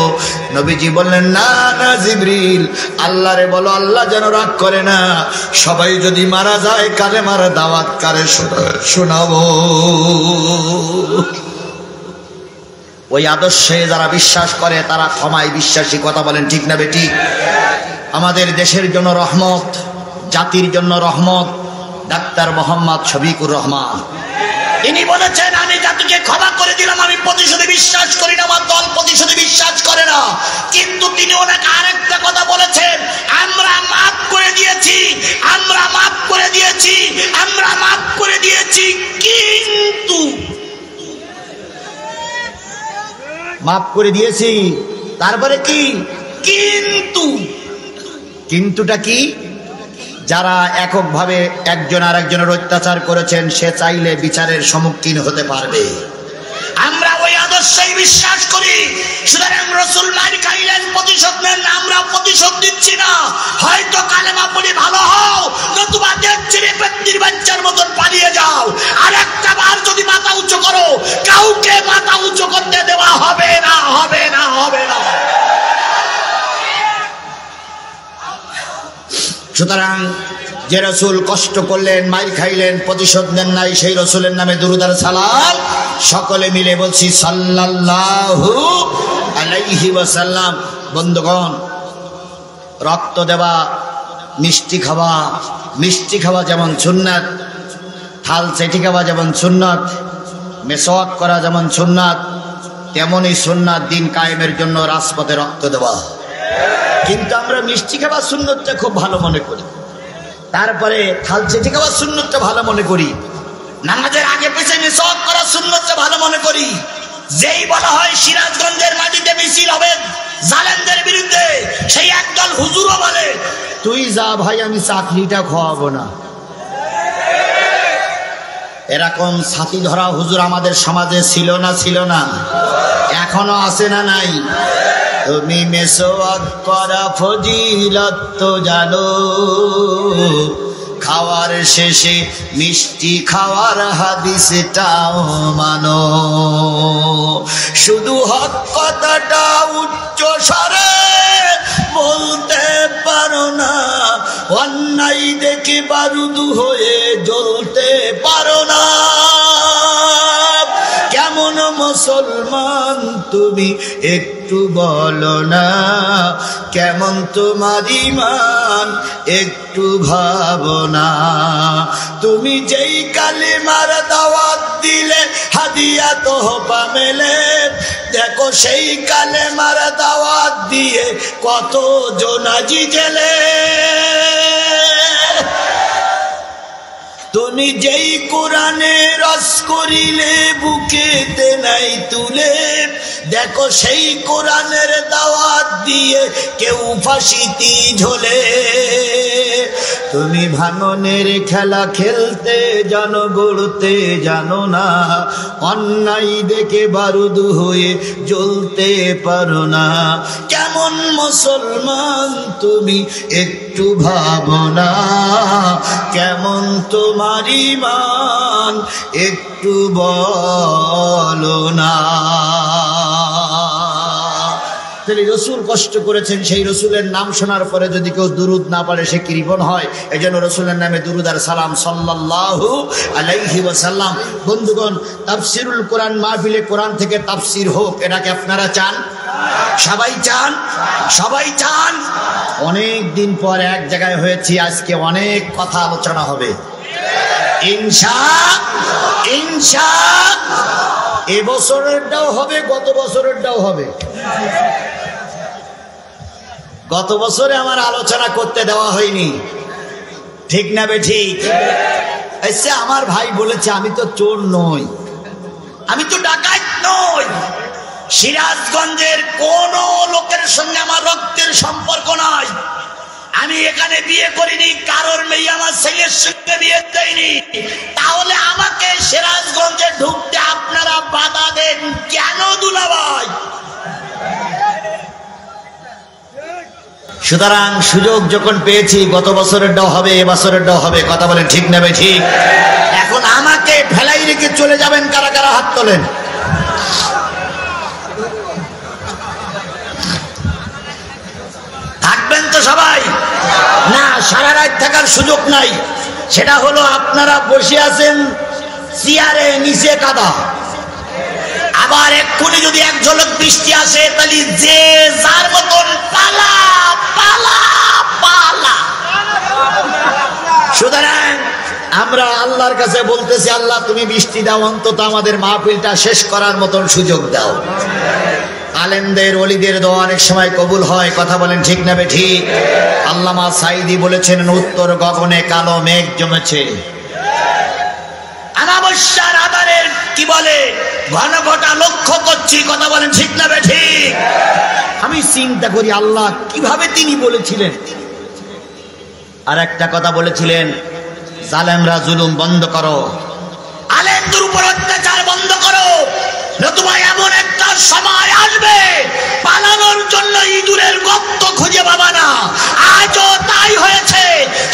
নবীজি বললেন, না না জিবরিল, আল্লাহরে বলো আল্লাহ যেন রাগ করে না। সবাই যদি মারা যায়, কালেমার দাওয়াত কারে শোনাবো। ওই আদর্শে যারা বিশ্বাস করে তারা ক্ষমায় বিশ্বাসী। কথা বলেন ঠিক না বেঠিক? আমাদের দেশের জন্য রহমত, জাতির জন্য রহমত ডাক্তার মোহাম্মদ শফিকুর রহমান। তিনি বলেছেন, আমি জাতিকে ক্ষমা করে দিলাম, আমি প্রতিশোধে বিশ্বাস করি না, আমার দল প্রতিশোধে বিশ্বাস করে না। কিন্তু তিনি ওনাকে আরেকটা কথা বলেছেন, আমরা মাফ করে দিয়েছি, আমরা মাফ করে দিয়েছি, আমরা মাফ করে দিয়েছি, কিন্তু মাফ করে দিয়েছি, তারপরে কি কিন্তু? কিন্তুটা কি? যারা এককভাবে একজন আর একজনের অত্যাচার করেছেন, সে চাইলে বিচারের সম্মুখীন হতে পারবে। আমরা ওই আদর্শেই বিশ্বাস করি। সুতরাং রাসূল মার খাইলেন, প্রতিশোধ নেন না, আমরা প্রতিশোধ দিচ্ছি না। হয়তো কালেমা পড়ে ভালো হও, নতুবা দেশ ছেড়ে ব্যক্তির বাচ্চার মতন পালিয়ে যাও। আর একটা বার যদি মাথা উঁচু করো, কাউকে মাথা উঁচু করতে দেওয়া হবে না, হবে না, হবে না। সুতরাং যে রাসূল কষ্ট করলেন, মাইর খাইলেন, প্রতিশোধ নেন নাই, সেই রাসূলের নামে দুরূদ আর সালাম সকলে মিলে বলছি সাল্লাল্লাহু আলাইহি ওয়াসাল্লাম। বন্ধুগণ, রক্ত দেওয়া, মিষ্টি খাওয়া, মিষ্টি খাওয়া যেমন সুন্নাত, থাল চেটি খাওয়া যেমন সুন্নাত, মেসওয়াক করা যেমন সুন্নাত, তেমনই সুন্নাত দিন কায়েমের জন্য রাজপথে রক্ত দেওয়া। কিন্তু আমরা মিষ্টি খাওয়ার সুন্নতটা খুব ভালো মনে করি, তারপরে থাল চেটে খাওয়ার সুন্নতটা ভালো মনে করি, নামাজের আগে পিছে মিসওয়াক করার সুন্নতটা ভালো মনে করি। যেই বলা হয় সিরাজগঞ্জের মাটিতে মিছিল হবে জালেমদের বিরুদ্ধে, সেই একদল হুজুরও বলে, তুই যা ভাই, আমি চাকরিটা খাওয়াবো না। এরকম ছাতি ধরা হুজুর আমাদের সমাজে ছিল না? ছিল না? এখনো আছে না নাই? তুমি মিসওয়াক করা ফজিলত তো জানো, খাওয়ার শেষে মিষ্টি খাওয়ার হাদিসটাও মানো। শুধু হক কথাটা উচ্চ স্বরে বলতে পারো না, অন্যায় দেখে বারুদ হয়ে জ্বলতে পারো না। কেমন মুসলমান তুমি একটু বলো না, কেমন তোমার ঈমান একটু ভাবনা। তুমি যেই কালিমার দাওয়াত দিলে হাদিয়া তোহফা মেলে, দেখো সেই কালেমার দাওয়াত দিয়ে কত জোনাজি জেলে। তুমি যেই কোরআনে রস করিলে বুকেতে নাই তুলে, দেখো সেই কোরআনের দাওয়াত দিয়ে কেউ ফাঁসিতে ঝোলে। তুমি ভাঙনের খেলা খেলতে জানো, গড়তে জানো না, অন্যায় দেখে বারুদ হয়ে জ্বলতে পারো না। কেমন মুসলমান তুমি একটু ভাবনা, কেমন তোমার ঈমান একটু বলো না। রসুল কষ্ট করেছেন, সেই রসুলের নাম শোনার পরে যদি কেউ দুরুদ না পারে সে কৃপণ হয়। এই জন্য রসুলের নামে দুরুদ আর সালাম সাল্লাল্লাহু আলাইহি ওয়াসাল্লাম। বন্ধুগণ, তাফসিরুল কোরআন মাহফিলে কোরআন থেকে তাফসির হোক, এটাকে আপনারা চান? সবাই চান? সবাই চান? অনেক দিন পর এক জায়গায় হয়েছি, আজকে অনেক কথা আলোচনা হবে ইনশাআল্লাহ। এবছরেরটাও হবে, গত বছরেরটাও হবে। গত বছরে আমার আলোচনা করতে দেওয়া হয়নি, ঠিক না বে ঠিক? এসে আমার ভাই বলেছে আমি তো চোর নই, আমি তো ডাকাত নই, সিরাজগঞ্জের কোন লোকের সঙ্গে আমার রক্তের সম্পর্ক নাই, আমি এখানে বিয়ে করিনি, কারোর মেয়ে আমার ছেলের সঙ্গে বিয়ে দেয়নি, তাহলে আমাকে সিরাজগঞ্জে ঢুকতে আপনারা বাধা দেন কেন দুলাভাই? সুতরাং সুযোগ যখন পেয়েছি, গত বছরেরটাও হবে, এবছরেরটাও হবে, কথা বলেন ঠিক না ভাই ঠিক? এখন আমাকে ফেলাই রেখে চলে যাবেন কারা কারা? হাত তোলেন। থাকবেন তো সবাই? না, সারা রাত থাকার সুযোগ নাই। সেটা হলো আপনারা বসে আছেন চেয়ারে, নিচে কাদা, আবার এক্ষুনি যদি এক ঝলক বৃষ্টি আসে তাহলে যে যার মতন পালা পালা পালা। সুতরাং আমরা আল্লাহর কাছে বলতেছি, আল্লাহ তুমি বৃষ্টি দাও, অন্তত আমাদের মাহফিলটা শেষ করার মতন সুযোগ দাও। আলেমদের ওলিদের দোয়া অনেক সময় কবুল হয়, কথা বলেন ঠিক না বে ঠিক? আল্লামা সাঈদী বলেছেন, উত্তর গগনে কালো মেঘ জমেছে, অমাবস্যার আধারের কি বলে ঘন ঘটা লক্ষ্য করছি, কথা বলেন ঠিক না বে ঠিক? আমি চিন্তা করি আল্লাহ কিভাবে তিনি বলেছিলেন। আর একটা কথা বলেছিলেন, জালেমরা জুলুম বন্ধ করো, আলেমদের উপর অত্যাচার বন্ধ করো, নতুবা এমন একটা সময় আসবে পালানোর জন্য ইঁদুরের গর্ত খুঁজে পাবা না। আজও তাই হয়েছে,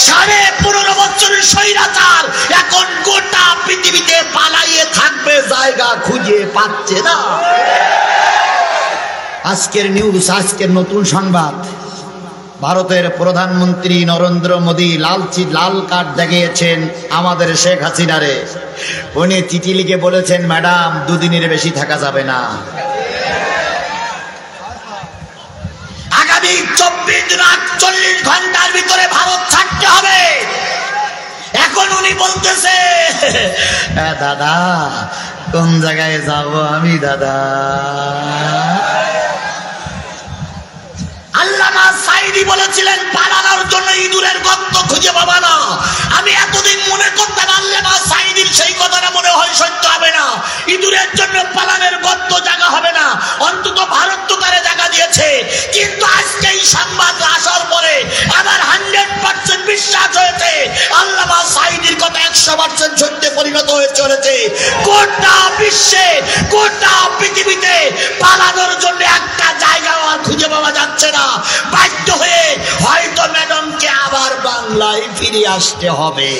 15.5 বছরের স্বৈরাচার এখন গোটা পৃথিবীতে পালাইয়ে থাকবে, জায়গা খুঁজে পাচ্ছে না। আজকের নিউজ, আজকের নতুন সংবাদ, ভারতের প্রধানমন্ত্রী নরেন্দ্র মোদী লাল কার্ড দেখিয়েছেন আমাদের শেখ হাসিনারে। উনি চিঠি লিখে বলেছেন, ম্যাডাম 2 দিনের বেশি থাকা যাবে না, আগামী 24-48 ঘন্টার ভিতরে ভারত ছাড়তে হবে। এখন উনি বলতেছে, দাদা কোন জায়গায় যাব আমি দাদা? আল্লামা সাঈদী বলেছিলেন, পালানোর জন্য ইঁদুরের গর্ত খুঁজে পাবা না। আমি এতদিন মনে করতাম আল্লামা সাঈদীর সেই কথাটা মনে হয় সত্য হবে না, ইঁদুরের জন্য পালানের গর্ত জায়গা হবে না, অন্তত ভারত তো তারে জায়গা দিয়েছে। কিন্তু আজকে এই সংবাদ আসার পরে আমার 100% বিশ্বাস হয়েছে আল্লামা সাঈদীর কথা 100% সত্যে পরিণত হয়ে চলেছে। গোটা বিশ্বে, গোটা পৃথিবীতে পালানোর জন্য একটা জায়গা আর খুঁজে পাওয়া যাচ্ছে না। বাধ্য হয়ে হয়তো ম্যাডামকে আবার বাংলা জুমলাই ফিরে আসতে হবে।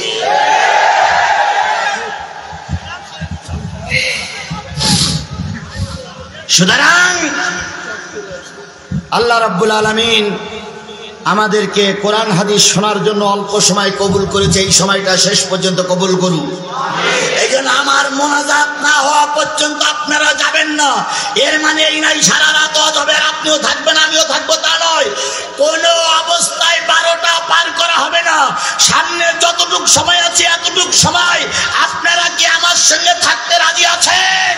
সুতরাং আল্লাহ রাব্বুল আলামিন আমাদেরকে কোরআন হাদিস শোনার জন্য অল্প সময় কবুল করেছে, এই সময়টা শেষ পর্যন্ত কবুল করুন। এই জন্য আমার মোনাজাত না হওয়া পর্যন্ত আপনারা যাবেন না। এর মানে এই নাই সারা রাত ওয়াজ হবে আর আপনিও থাকবেন আমিও থাকবো, তা নয়। কোনো অবস্থায় 12টা পার করা হবে না। সামনে যতটুক সময় আছে এতটুক সময় আপনারা কি আমার সঙ্গে থাকতে রাজি আছেন?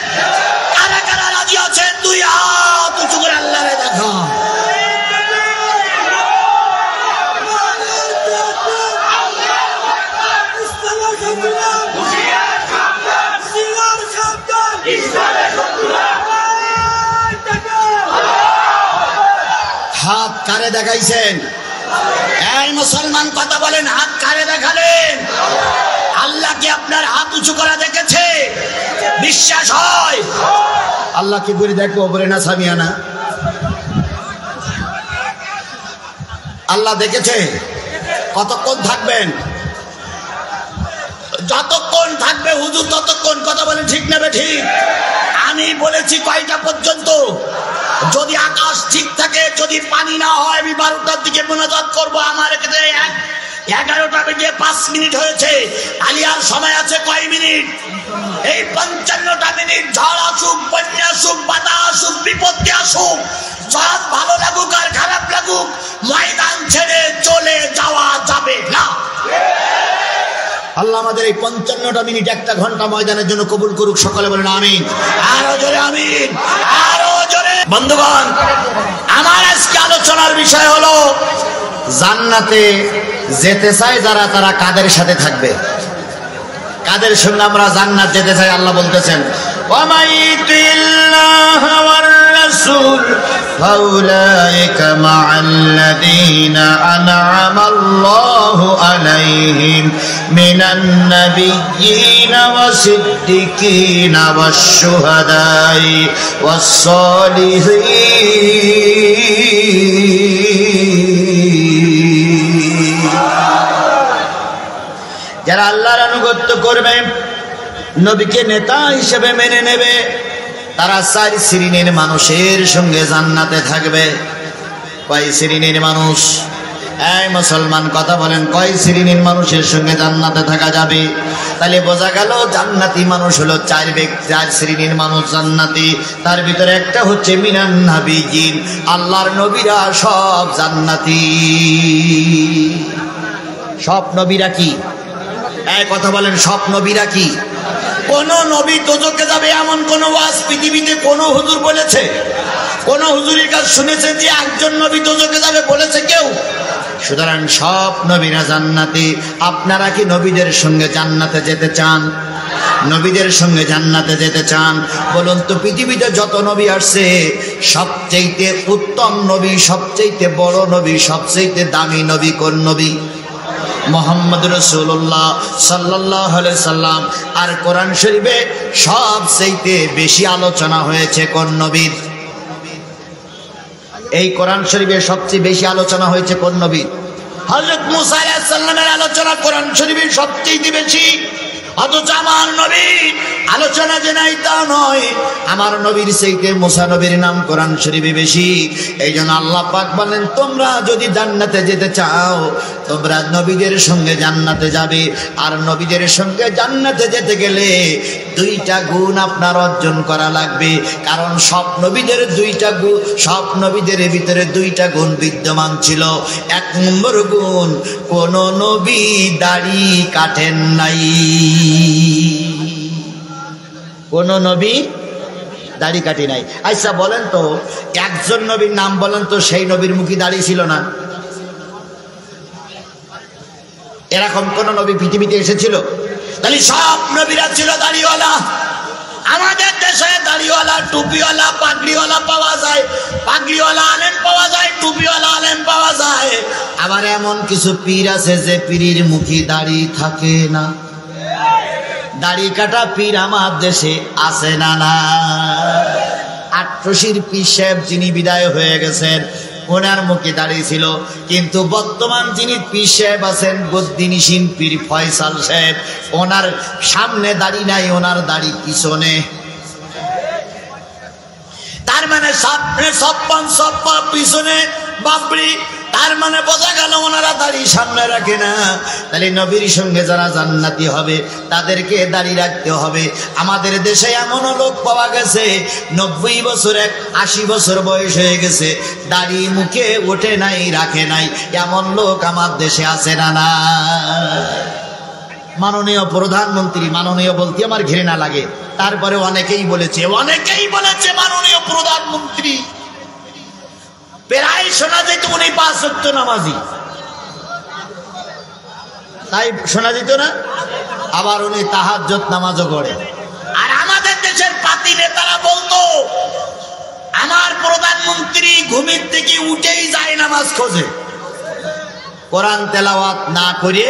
কারা কারা রাজি আছেন? দুই হাত উঁচু করে আল্লাহরে দেখা। হাত কারে দেখাইছেন? এই মুসলমান কথা বলেন, হাত কারে দেখালেন? আল্লাহ কি আপনার হাত উঁচু করা দেখেছে? বিশ্বাস হয়? আল্লাহ কি করে দেখবো? বলে না সামিয়ানা, আল্লাহ দেখেছে। কতক্ষণ থাকবেন? যতক্ষণ থাকবে হুজুর ততক্ষণ। কথা বলেন ঠিক নেবে ঠিক? আমি বলেছি কয়টা পর্যন্ত? যদি আকাশ ঠিক থাকে, যদি পানি না হয়, আমি 12টার দিকে মোনাজাত করবো। আমার এখানে 11টা বেজে 5 মিনিট হয়েছে। আলিয়ার সময় আছে কয় মিনিট? এই 55টা মিনিট। ঝড় আসুক, বন্যা আসুক, বাধা আসুক, বিপত্তি আসুক, সব ভালো লাগুক আর খারাপ লাগুক, ময়দান ছেড়ে চলে যাওয়া যাবে না। আল্লাহ আমাদের এই 55টা মিনিট, 1 ঘন্টা ময়দানের জন্য কবুল করুক। সকলে বলেন আমিন। আরো জোরে আমিন, আরো জোরে। বন্ধুগণ, আমার আজকে আলোচনার বিষয় হলো জান্নাতে যেতে চায় যারা, তারা কাদের সাথে থাকবে? কাদের সঙ্গে আমরা জান্নাত যেতে চাই? আল্লাহ বলতেছেন ওয়ামাইতিল্লাহ ওয়ার রাসূল ফাউলাইকা মা'আল্লাযীনা আন'আমাল্লাহু আলাইহিম মিনান নাবিয়্যিনা ওয়াস-সিদ্দিকিনা ওয়াশ-শুহাদাই ওয়াস-সালিহিন। যারা আল্লাহর আনুগত্য করবে, নবীকে নেতা হিসেবে মেনে নেবে, তারা 4 শ্রেণীর মানুষের সঙ্গে জান্নাতে থাকবে। কয় শ্রেণীর মানুষ? এই মুসলমান কথা বলেন, কয় শ্রেণীর মানুষের সঙ্গে জান্নাতে থাকা যাবে? তাহলে বোঝা গেল জান্নাতি মানুষ হলো 4 শ্রেণীর মানুষ জান্নাতি। তার ভিতরে একটা হচ্ছে মিনান নাবিয়্যিন, আল্লাহর নবীরা সব জান্নাতি। সব নবীরা কি? এই কথা বলেন, সব নবীরা কি? কোন নবী দোজখে যাবে এমন কোন ওয়াজ পৃথিবীতে কোন হুজুর বলেছে? কোন হুজুরের কাছে শুনেছেন যে একজন নবী দোজখে যাবে? বলেছে কেউ? সুতরাং সব নবীরা জান্নাতি। আপনারা কি নবীদের সঙ্গে জান্নাতে যেতে চান? নবীদের সঙ্গে জান্নাতে যেতে চান? বলুন তো, পৃথিবীতে যত নবী আসছে সবচেয়ে উত্তম নবী, সবচেয়ে বড় নবী, সবচেয়ে দামি নবী কোন নবী? মুহাম্মদ রাসূলুল্লাহ সাল্লাল্লাহু আলাইহি সাল্লাম। আর কোরআন শরীফে সবচেয়ে বেশি আলোচনা হয়েছে কোন নবীর? এই কোরআন শরীফে সবচেয়ে বেশি আলোচনা হয়েছে কোন নবীর? হযরত মুসা আলাইহিস সালামের আলোচনা কোরআন শরীফে সবচেয়ে বেশি। অথচ আমার নবীর আলোচনা যে নাই তা নয়, আমার নবীর চাইতে মুসা নবীর নাম কোরআন শরীফে বেশি। এই জন্য আল্লাহ পাক বলেন, তোমরা যদি জান্নাতে যেতে চাও, তোমরা নবীদের সঙ্গে জান্নাতে যাবে। আর নবীদের সঙ্গে জান্নাতে যেতে গেলে 2টা গুণ আপনার অর্জন করা লাগবে। কারণ সব নবীদের 2টা গুণ, সব নবীদের ভিতরে 2টা গুণ বিদ্যমান ছিল। 1 নম্বর গুণ, কোন নবী দাড়ি কাটেন নাই। কোন নবী দাড়ি কাটি নাই। আচ্ছা বলেন তো, একজন নবীর নাম বলেন তো, সেই নবীর মুখে দাড়ি ছিল না? এরকম কোন নবী পৃথিবীতে এসেছিল? তাহলে সব নবীরা ছিল দাড়িওয়ালা। আমাদের দেশে দাড়িওয়ালা, টুপিওয়ালা, পাগড়িওয়ালা পাওয়া যায়, পাগড়িওয়ালা আলেম পাওয়া যায়, টুপিওয়ালা আলেম পাওয়া যায়। আবার এমন কিছু পীর আছে যে পীরের মুখে দাড়ি থাকে না। দাড়ি কাটা পীর আমার দেশে আছে না? না। 88 পীর সাহেব যিনি বিদায় হয়ে গেছেন, ওনার মুখে দাড়ি ছিল। কিন্তু বর্তমান যিনি পীর সাহেব আছেন বদ্দিনিসীন পীর ফয়সাল সাহেব, ওনার সামনে দাড়ি নাই, ওনার দাড়ি পিছনে। তার মানে সামনে সপ্পান সপ্পা পিছনে বাবরি, তার মানে বোঝা গেল ওনারা দাড়ি সামনে রাখে না। তাহলে নবীর সঙ্গে যারা জান্নাতি হবে তাদেরকে দাড়ি রাখতে হবে। আমাদের দেশে এমনও লোক পাওয়া গেছে 90 বছর 80 বছর বয়স হয়ে গেছে, দাড়ি মুখে ওঠে নাই, রাখে নাই, এমন লোক আমার দেশে আছে না? না, মাননীয় প্রধানমন্ত্রী, মাননীয় বলতে আমার ঘৃণা লাগে, তারপরে অনেকেই বলেছে মাননীয় প্রধানমন্ত্রী, প্রায় শোনা যেত উনি 5 ওয়াক্ত নামাজি, তাই শোনা যেত না? আবার উনি তাহাজ্জুদ নামাজও পড়ে। আর আমাদের দেশের পাতি নেতারা বলতো আমার প্রধানমন্ত্রী ঘুমের থেকে উঠেই যায় নামাজ খোঁজে, কোরআন তেলাওয়াত না করে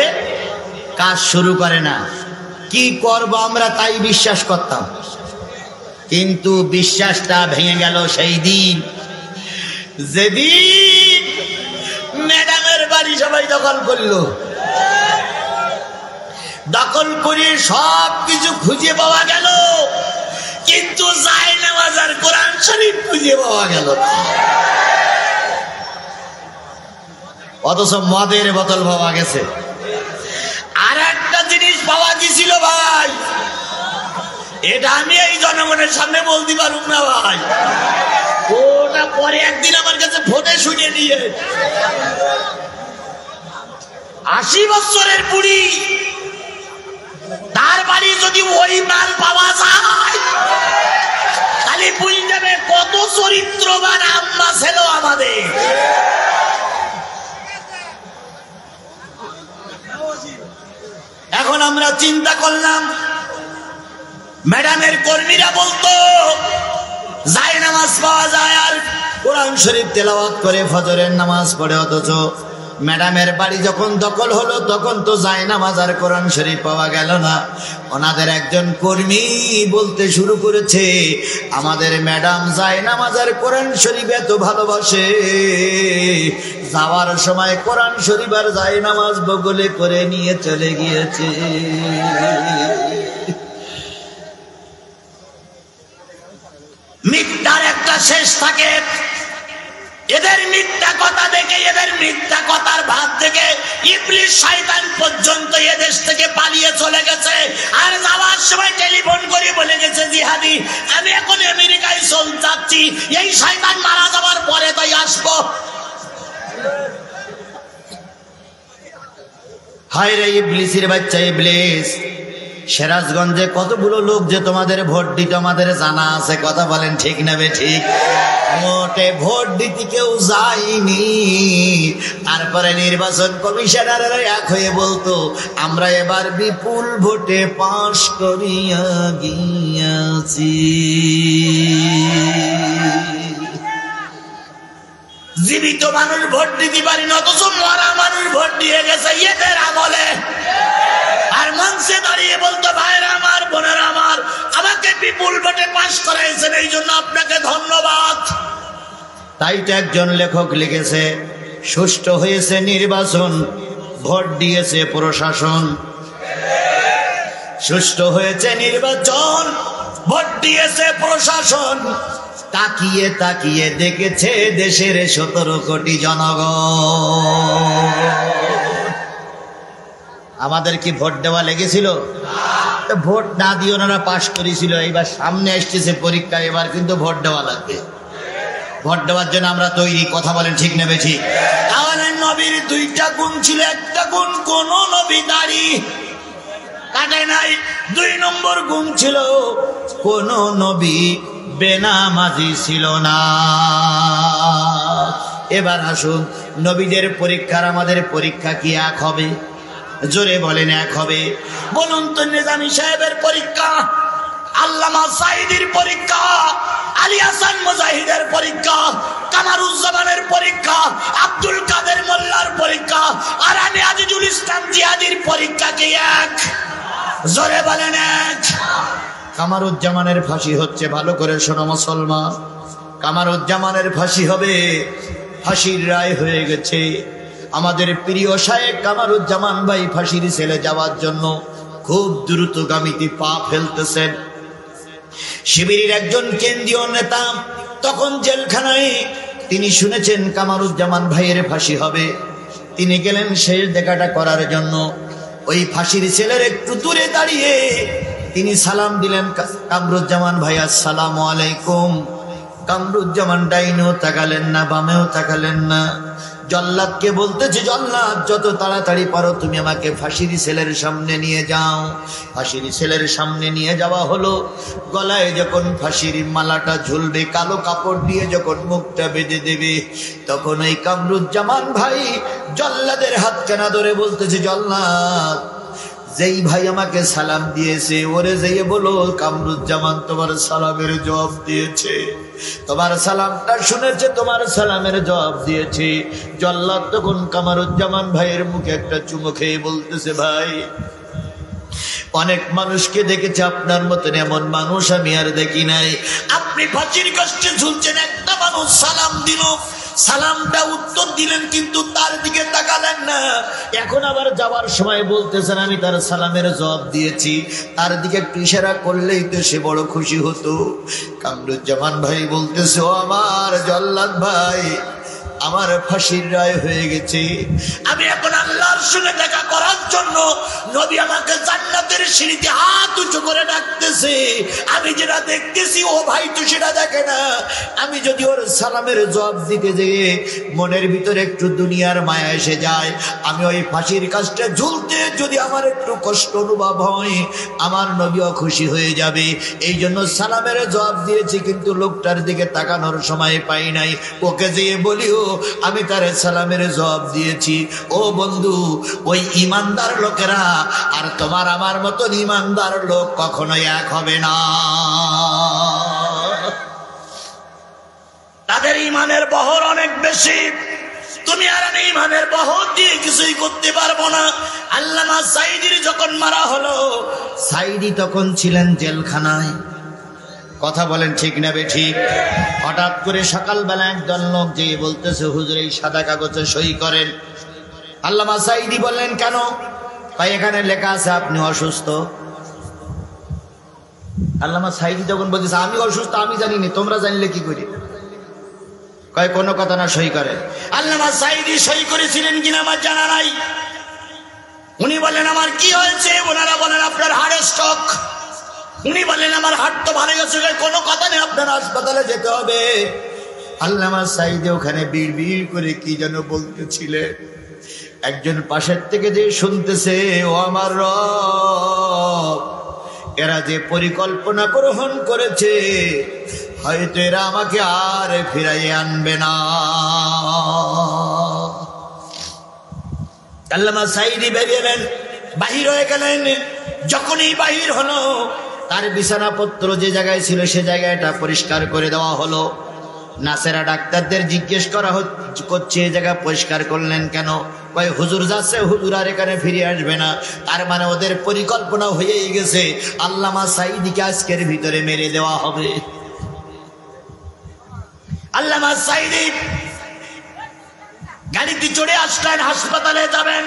কাজ শুরু করে না। কি করব আমরা তাই বিশ্বাস করতাম, কিন্তু বিশ্বাসটা ভেঙে গেল সেই দিন যেদিন ম্যাডামের বাড়ি সবাই দখল করলো। দখল করে সব কিছু খুঁজে পাওয়া গেল, কিন্তু জায়নামাজ আর কোরআন শরীফ খুঁজে পাওয়া গেল না। অথচ মদের বোতল পাওয়া গেছে। আর একটা জিনিস পাওয়া গেছিল ভাই, এটা আমি এই জনগণের সামনে বলতে পারুম না ভাই, ওটা পরে একদিন আমার কাছে ফোটে শুনে নিয়ে। 80 বছরের বুড়ি, তার বাড়ি যদি ওই মাল পাওয়া যায় তাহলে বুঝে যাবে কত চরিত্রবান আম্মা ছিল আমাদের। এখন আমরা চিন্তা করলাম, ম্যাডামের কর্মীরা বলতো জায়নামাজ পাওয়া যায় আর কোরআন শরীফ তেলাওয়াত করে ফজরের নামাজ পড়ে, অথচ ম্যাডামের বাড়ি যখন দখল হলো তখন তো জায়নামাজ আর কোরআন শরীফ পাওয়া গেল না। ওনাদের একজন কর্মী বলতে শুরু করেছে আমাদের ম্যাডাম জায়নামাজ আর কোরআন শরীফ এত ভালোবাসে, যাওয়ার সময় কোরআন শরীফ আর জায়নামাজ বগলে করে নিয়ে চলে গিয়েছে। মিথ্যার একটা শেষ থাকে, এদের মিথ্যা কথা দেখে, এদের মিথ্যা কথার ভাত থেকে ইবলিস শয়তান পর্যন্ত এদেশ থেকে পালিয়ে চলে গেছে। আর যাওয়ার সময় টেলিফোন করে বলে গেছে জিহাদি আমি এখন আমেরিকায় যাচ্ছি, এই শয়তান মারা যাওয়ার পরে তাই আসবো। হায় রে ইবলিসের বাচ্চা ইবলিস, সিরাজগঞ্জে কতগুলো লোক যে তোমাদের ভোট দিতে আমাদের জানা আছে, কথা বলেন ঠিক নেবে ঠিক? মোটে ভোট দিতে কেউ যায়নি। তারপরে নির্বাচন কমিশনাররা এক হয়ে বলতো আমরা এবার বিপুল ভোটে পাশ করিয়া গিয়াছি। জীবিত মানুষ ভোট দিতে পারি না, অথচ মরা মানুষ ভোট দিয়ে গেছে এদের আমলে। আর মঞ্চে দাঁড়িয়ে বলতো ভাইরা আমার, বোনেরা আমার, আমাকে বিপুল ভোটে পাশ করাইছেন, এই জন্য আপনাকে ধন্যবাদ। তাই তো একজন লেখক লিখেছে সুষ্ঠু হয়েছে নির্বাচন, ভোট দিয়েছে প্রশাসন। সুষ্ঠু হয়েছে নির্বাচন, ভোট দিয়েছে প্রশাসন। তাকিয়ে তাকিয়ে দেখেছে দেশের 17 কোটি জনগণ। আমাদের কি ভোট দেওয়া লেগেছিল? ভোট না দিয়ে ওনারা পাশ করেছিল। এবার সামনে আসতেছে পরীক্ষা, এবার কিন্তু ভোট দেওয়া লাগবে। ভোট দেওয়ার জন্য আমরা তৈরি, কথা বলেন ঠিক নেবে ঠিক? তাহলে নবীর 2টা গুণ ছিল, একটা গুণ কোন নবী দাড়ি কাটে নাই, 2 নম্বর গুণ ছিল কোন নবী বেনামাজি ছিল না। এবার আসুন, নবীদের পরীক্ষার আমাদের পরীক্ষা কি এক হবে? জোরে বলেন এক হবে? বলুন তো, নিজামী সাহেবের পরীক্ষা, আল্লামা সাঈদীর পরীক্ষা, আলী হাসান মুজাহিদের পরীক্ষা, কামারুজ্জামানের পরীক্ষা, আব্দুল কাদের মোল্লার পরীক্ষা, আর আমি আজিজুল ইসলাম জিহাদির পরীক্ষা কি এক? জোরে বলেন এক। কামারুজ্জামানের ফাঁসি হচ্ছে, ভালো করে শোনো মুসলমান, কামারুজ্জামানের ফাঁসি হবে ফাঁসির রায় হয়ে গেছে। আমাদের প্রিয় শায়েখ কামারুজ্জামান ভাই ফাঁসির সেলে যাওয়ার জন্য খুব দ্রুতগামীতে পা ফেলতেছেন। শিবিরের একজন কেন্দ্রীয় নেতা তখন জেলখানায়, তিনি শুনেছেন কামারুজ্জামান ভাইয়ের ফাঁসি হবে। তিনি গেলেন শেষ দেখাটা করার জন্য। ওই ফাঁসির সেলের একটু দূরে দাঁড়িয়ে তিনি সালাম দিলেন, কামরুজ্জামান ভাই আসসালামু আলাইকুম। কামরুজ্জামান ডাইনেও তাকালেন না, বামেও তাকালেন না। জল্লাদকে বলতেছে, জল্লাদ যত তাড়াতাড়ি পারো তুমি আমাকে ফাঁসির সেলের সামনে নিয়ে যাও। ফাঁসির সেলের সামনে নিয়ে যাওয়া হলো। গলায় যখন ফাঁসির মালাটা ঝুলবে, কালো কাপড় দিয়ে যখন মুখটা বেঁধে দেবে, তখন ওই কামরুজ্জামান ভাই জল্লাদের হাতখানা ধরে বলতেছে, জল্লাদ যেই ভাই আমাকে সালাম দিয়েছে ওরে যেয়ে বলো কামরুজ্জামান তোমার সালামের জবাব দিয়েছে, তোমার সালামটা শুনেছে, তোমার সালামের জবাব দিয়েছে। জল্লাদ তখন কামরুজ্জামান ভাইয়ের মুখে একটা চুমো খেয়ে বলতেছে, ভাই অনেক মানুষকে দেখেছে, আপনার মতন এমন মানুষ আমি আর দেখি নাই। আপনি ফাঁসির কষ্টে ঝুলছেন, একটা মানুষ সালাম দিল, সালামটা উত্তর দিলেন কিন্তু তার দিকে তাকালেন না। এখন আবার যাওয়ার সময় বলতেছেন আমি তার সালামের জবাব দিয়েছি, তার দিকে একটু ইশারা করলেই তো সে বড় খুশি হতো। কামরুজ্জামান ভাই বলতেছে, ও আমার জল্লাদ ভাই, আমার ফাঁসির রায় হয়ে গেছে। আমি এখন আল্লাহর সঙ্গে দেখা করার জন্য নবী আমাকে জান্নাতের সিঁড়িতে হাত উঁচু করে ডাকতেছে। আমি যেটা দেখতেছি ও ভাই তো সেটা দেখে না। আমি যদি ওর সালামের জবাব দিতে যেয়ে মনের ভিতরে একটু দুনিয়ার মায়া এসে যায়, আমি ওই ফাঁসির কাজটা ঝুলতে যদি আমার একটু কষ্ট অনুভব হয়, আমার নবীও খুশি হয়ে যাবে। এই জন্য সালামের জবাব দিয়েছি, কিন্তু লোকটার দিকে তাকানোর সময় পাই নাই। ওকে যেয়ে বলিও আমি তার সালামের জবাব দিয়েছি। ও বন্ধু, ওই ইমানদার লোকেরা আর তোমার আমার মতন ইমানদার লোক কখনোই এক হবে না। তাদের ইমানের বহর অনেক বেশি, তুমি আর আমি ইমানের বহর দিয়ে কিছুই করতে পারবো না। আল্লামা সাঈদীর যখন মারা হলো, সাঈদী তখন ছিলেন জেলখানায়। কথা বলেন ঠিক না বেঠিক? হঠাৎ করে সকালবেলা একদল লোক যে বলতেছে, হুজুর এই সাদা কাগজে সই করেন। আল্লামা সাঈদী বললেন, কেন? ভাই এখানে লেখা আছে আপনি অসুস্থ। আল্লামা সাঈদী তখন বলতেছে, আমি অসুস্থ আমি জানি না, তোমরা জানলে কি করি? কয় কোনো কথা না, সই করে। আল্লামা সাঈদী সই করেছিলেন কিনা আমার জানা নাই। উনি বলেন আমার কি হয়েছে? ওনারা বলেন আপনার হার্ট স্ট্রোক। উনি বলেন আমার হার্ট তো ভালো গেছে, কোনো কথা নেই, আপনার হাসপাতালে যেতে হবে। আল্লামা সাঈদী ওখানে বিড়বিড় করে কি যেন বলতেছিলেন। একজন পাশের থেকে যে শুনতেছে, ও আমার রব, এরা যে পরিকল্পনা গ্রহণ করেছে হয়তো এরা আমাকে আর ফিরাইয়ে আনবে না। আল্লামা সাঈদী বেরিয়েলেন, বাহির হয়ে গেলেন। যখনই বাহির হলো, তার বিছানাপত্র যে জায়গায় ছিল সে জায়গাটা পরিষ্কার করে দেওয়া হলো। নাসেরা ডাক্তারদের জিজ্ঞেস করা করছে, এই জায়গা পরিষ্কার করলেন কেন? কয় হুজুর যাচ্ছে, হুজুর আর এখানে ফিরে আসবে না। তার মানে ওদের পরিকল্পনা হয়েই গেছে, আল্লামা সাঈদীকে আজকের ভিতরে মেরে দেওয়া হবে। আল্লামা সাঈদী গাড়িতে চড়ে আসলেন, হাসপাতালে যাবেন।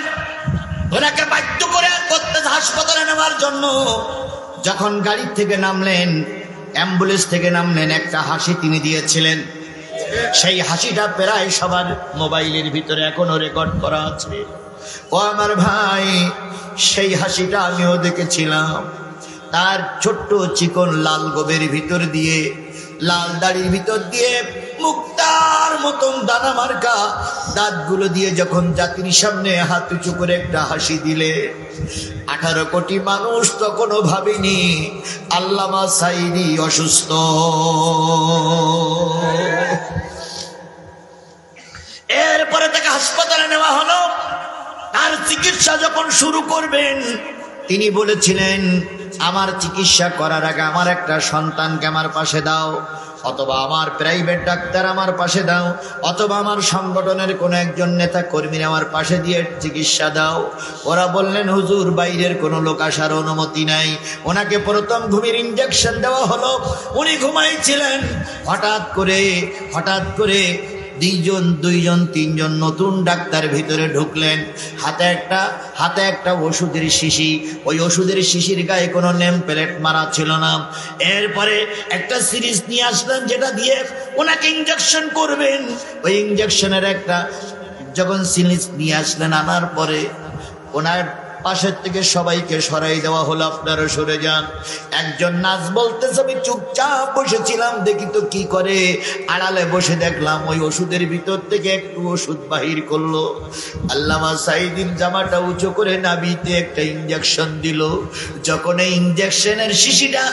ওনাকে বাধ্য করে করতে হাসপাতালে নেওয়ার জন্য। যখন গাড়ি থেকে নামলেন, অ্যাম্বুলেন্স থেকে নামলেন, একটা হাসি তিনি দিয়েছিলেন। সেই হাসিটা প্রায় সবার মোবাইলের ভিতরে এখনো রেকর্ড করা আছে। ও আমার ভাই, সেই হাসিটা আমিও দেখেছিলাম। তার ছোট্ট চিকন লাল গোবের ভিতর দিয়ে, লাল দাড়ির ভিতর দিয়ে মুক্তার মতন দানা মার্কা দাঁতগুলো দিয়ে যখন জাতির সামনে হাত উঁচু করে একটা হাসি দিলে, 18 কোটি মানুষ তখনও ভাবেনি আল্লামা সাঈদী অসুস্থ। এরপরে তাকে হাসপাতালে নেওয়া হলো। তার চিকিৎসা যখন শুরু করবেন, তিনি বলেছিলেন আমার চিকিৎসা করার আগে আমার একটা সন্তানকে আমার পাশে দাও, অথবা আমার প্রাইভেট ডাক্তার আমার পাশে দাও, অথবা আমার সংগঠনের কোনো একজন নেতা কর্মীর আমার পাশে দিয়ে চিকিৎসা দাও। ওরা বললেন হুজুর বাইরের কোনো লোক আসার অনুমতি নাই। ওনাকে প্রথম ঘুমের ইঞ্জেকশন দেওয়া হলো। উনি ঘুমাইছিলেন। হঠাৎ করে দুইজন তিনজন নতুন ডাক্তার ভিতরে ঢুকলেন। হাতে একটা ওষুধের শিশি, ওই ওষুধের শিশির গায়ে কোনো নেম প্লেট মারা ছিল না। এরপরে একটা সিরিজ নিয়ে আসলেন যেটা দিয়ে ওনাকে ইঞ্জেকশন করবেন। ওই ইঞ্জেকশনের একটা যখন সিরিজ নিয়ে আসলেন, আনার পরে ওনার পাশের থেকে সবাইকে সরাই দেওয়া হলো, আপনারা সরে যান। একজন নার্স বলতেছে আমি চুপচাপ বসেছিলাম, দেখি তো কি করে। আড়ালে বসে দেখলাম ওই ওষুধের ভিতর থেকে একটু ওষুধ বাহির করলো। আল্লামা সাঈদীর জামাটা উঁচু করে নাভিতে একটা ইঞ্জেকশন দিল। যখন এই ইঞ্জেকশনের শিশিটা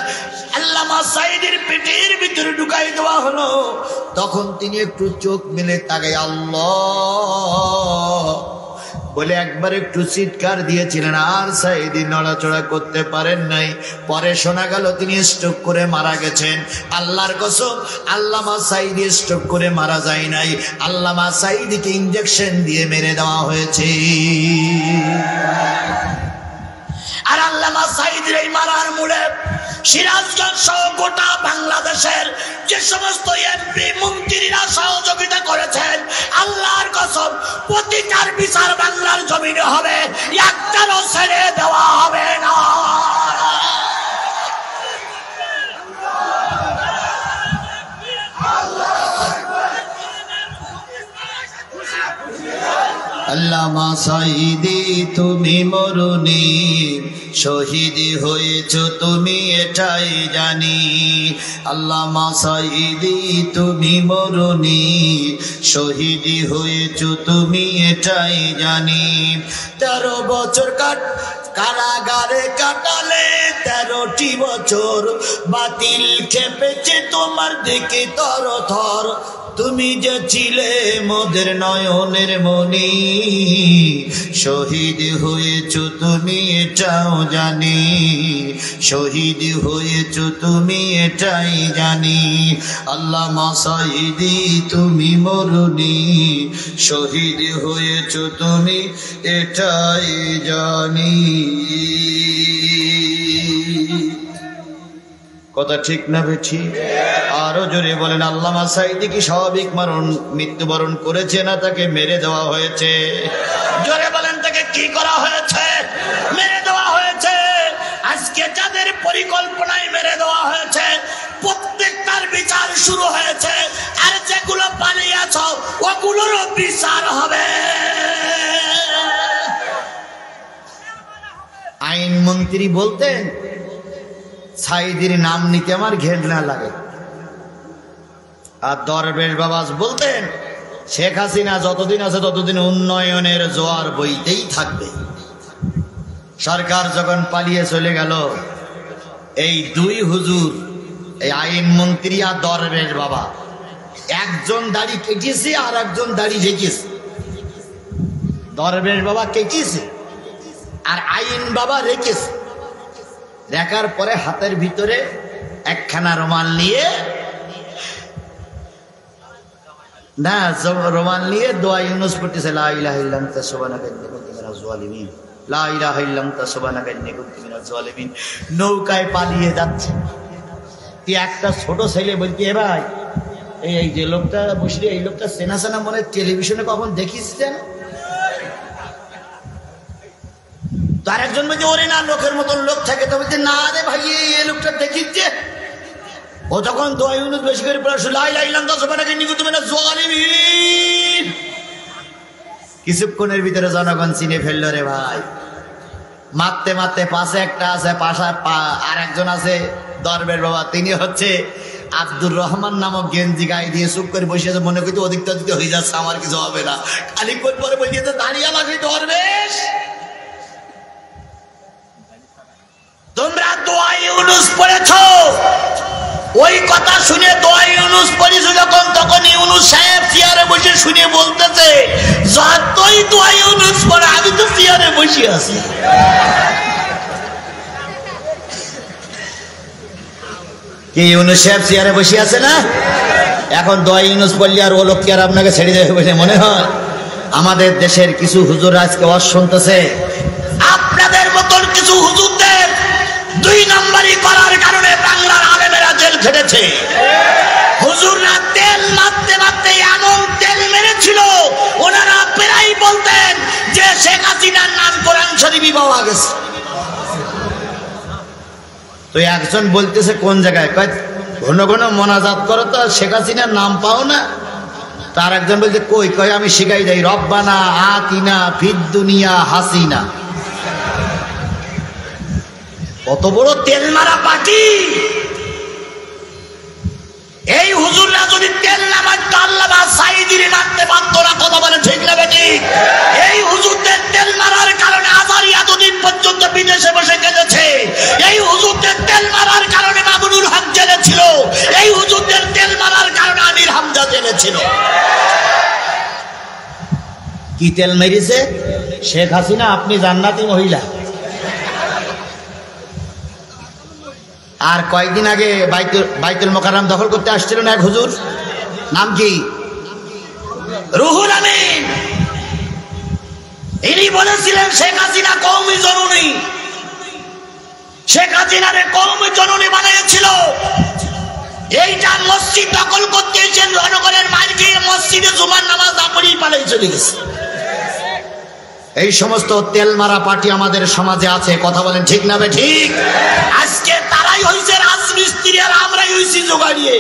আল্লামা সাঈদীর পেটের ভিতরে ঢুকাই দেওয়া হলো, তখন তিনি একটু চোখ মেলে তাকায় আল্লাহ বলে একবার একটু চিৎকার দিয়েছিলেন, আর সাঈদী নড়াচড়া করতে পারেন নাই। পরে শোনা গেল তিনি স্ট্রোক করে মারা গেছেন। আল্লাহর কসম, আল্লামা সাঈদী স্ট্রোক করে মারা যায় নাই, আল্লামা সাঈদীকে ইঞ্জেকশন দিয়ে মেরে দেওয়া হয়েছে। আর আল্লামা সাঈদীর এই মারার মূলে সিরাজগঞ্জ সহ গোটা বাংলাদেশের যে সমস্ত এমপি মন্ত্রীরা সহযোগিতা করেছেন, আল্লাহর কসম প্রতিটার বিচার বাংলার জমিনে হবে, একটারও ছেড়ে দেওয়া হবে না। আল্লামা সাঈদী তুমি মরুনি, শহীদ হয়েছ তুমি এটাই জানি। আল্লামা সাঈদী তুমি মরুনি, শহীদ হয়েছ তুমি এটাই জানি। 13 বছর কারাগারে কাটালে, 13টি বছর বাতিল খেপেছে তোমার দিকে থর থর। তুমি যে ছিলে মোদের নয়নের মনি, শহীদ হয়েছ তুমি এটাও জানি, শহীদ হয়েছ তুমি এটাই জানি। আল্লামা সাঈদী তুমি মরুনি, শহীদ হয়েছ তুমি এটাই জানি। কথা ঠিক না বেঠি? আরো জোরে বলেন। আল্লামা সাঈদী কি স্বাভাবিক মৃত্যুবরণ করেছে না তাকে মেরে দেওয়া হয়েছে? জোরে বলেন, তাকে কি করা হয়েছে? মেরে দেওয়া হয়েছে। আজকে যাদের পরিকল্পনায় মেরে দেওয়া হয়েছে প্রত্যেকটার বিচার শুরু হয়েছে, আর যেগুলো পালিয়েছ ওগুলোরও বিচার হবে। আইনমন্ত্রী বলতেন সাঈদীর নাম নিতে আমার ঘেন্না লাগে। আর দরবেশ বাবা বলতেন শেখ হাসিনা যতদিন আছে ততদিন উন্নয়নের জোয়ার বইতেই থাকবে। সরকার যখন পালিয়ে চলে গেল, এই দুই হুজুর, এই আইনমন্ত্রী আর দরবেশ বাবা, একজন দাড়ি কেটেছে আর একজন দাড়ি রেখেছে। দরবেশ বাবা কেটেছে আর আইন বাবা রেখেছে। দেখার পরে হাতের ভিতরে একখানা রুমাল নিয়ে, না রুমাল নিয়ে দোয়া ইউনুস পড়তেছে, লা ইলাহা ইল্লা আনতা সুবহানাকা ইন্নী কুনতু মিনাজ জালিমিন, লা ইলাহা ইল্লা আনতা সুবহানাকা ইন্নী কুনতু মিনাজ জালিমিন। নৌকায় পালিয়ে যাচ্ছে। একটা ছোট ছেলে বলতে, এ ভাই এই যে লোকটা বসলে, এই লোকটা চেনা চেনা মনে টেলিভিশনে কখন দেখিস? তার একজন বলছে ওরে না, লোকের মতন লোক থাকে। তো বলছে না রে ভাই, এই লোকটা দেখিচ্ছে। ও তখন দোয়া ইউনুস বেশি করে পড়াশো, লা ইলাহা ইল্লা আনতা সুবহানাকা ইন্নী কুনতু মিনাজ জালিমিন। কিছুক্ষণের ভিতরে জনগণ চিনে ফেললো রে ভাই। মারতে মারতে পাশে একটা আছে, আর একজন আছে দরবেশ বাবা, তিনি হচ্ছে আব্দুর রহমান নামক গেঞ্জি গায়ে দিয়ে চুপ করে বসে আছে। মনে করতে অধিকটা দিতে হয়ে যাচ্ছে, আমার কিছু হবে না। খানিকক্ষণ পরে বলছে দাঁড়িয়ে লাগে দরবেশ, তোমরা দোয়া ইউনুস পড়েছ। ওই কথা শুনে দোয়া ইউনুস পড়েছ যখন, তখন ইউনুস সাহেব চেয়ারে বসে শুনে বলতেছে, যতই দোয়া ইউনুস পড়ে আমি তো চেয়ারে বসে আছি। কি ইউনুস সাহেব চেয়ারে বসে আছে না? এখন দোয়া ইউনুস পড়লে আর ও লোক কি আর আপনাকে ছেড়ে দেবে বলে মনে হয়? আমাদের দেশের কিছু হুজুর আজকে ওয়াজ শুনতেছে, আপনাদের মতন কিছু হুজুরদের 2 নম্বরই করার কারণে বাংলার আলেমেরা জেল খেটেছে। হুজুররা তেল মারতে মারতে এমন তেল ছিল ওনারা প্রায় বলতেন যে শেখ হাসিনার নাম কোরআন শরীফে পাওয়া গেছে। তো একজন বলতেছে কোন জায়গায়, কয় ঘন ঘন মোনাজাত করো তো শেখ হাসিনার নাম পাও না। তার একজন বলছে কই, কয় আমি শিখাই দেই, রব্বানা আতিনা ফিদ দুনিয়া হাসিনা। কত বড় তেল মারা পার্টি! এই হুজুররা যদি তেল না মারত আল্লামা সাঈদীর মারতে পারত না। কথা বলে ঠিক না বেটি? এই হুজুরদের তেল মারার কারণে আজারি এতদিন পর্যন্ত বিদেশে বসে কেঁদেছে। এই হুজুরদের তেল মারার কারণে মামুনুল হক জেলে ছিল। এই হুজুরদের তেল মারার কারণে আমির হামজা জেলে ছিল। কি তেল মেরেছে? শেখ হাসিনা আপনি জান্নাতি মহিলা। আর কয়েকদিন আগে বাইতুল মোকাররম দখল করতে আসছিল না এক হুজুর, নাম কি? রুহুল আমিন। ইনি বলেছিলেন শেখ হাসিনা কওমি জননী, শেখ হাসিনারে কওমি জননী বানিয়েছিল। এইটা মসজিদ দখল করতে এসেছেন, জনগণের মাইর খেয়ে মসজিদে জুমার নামাজ না পড়েই পালিয়ে চলে গেছে। এই সমস্ত তেল মারা পার্টি আমাদের সমাজে আছে। কথা বলেন ঠিক না বে ঠিক? আজকে তারাই হইছে রাজমিস্ত্রি আর আমরাই হইছি জোগাড়িয়ে।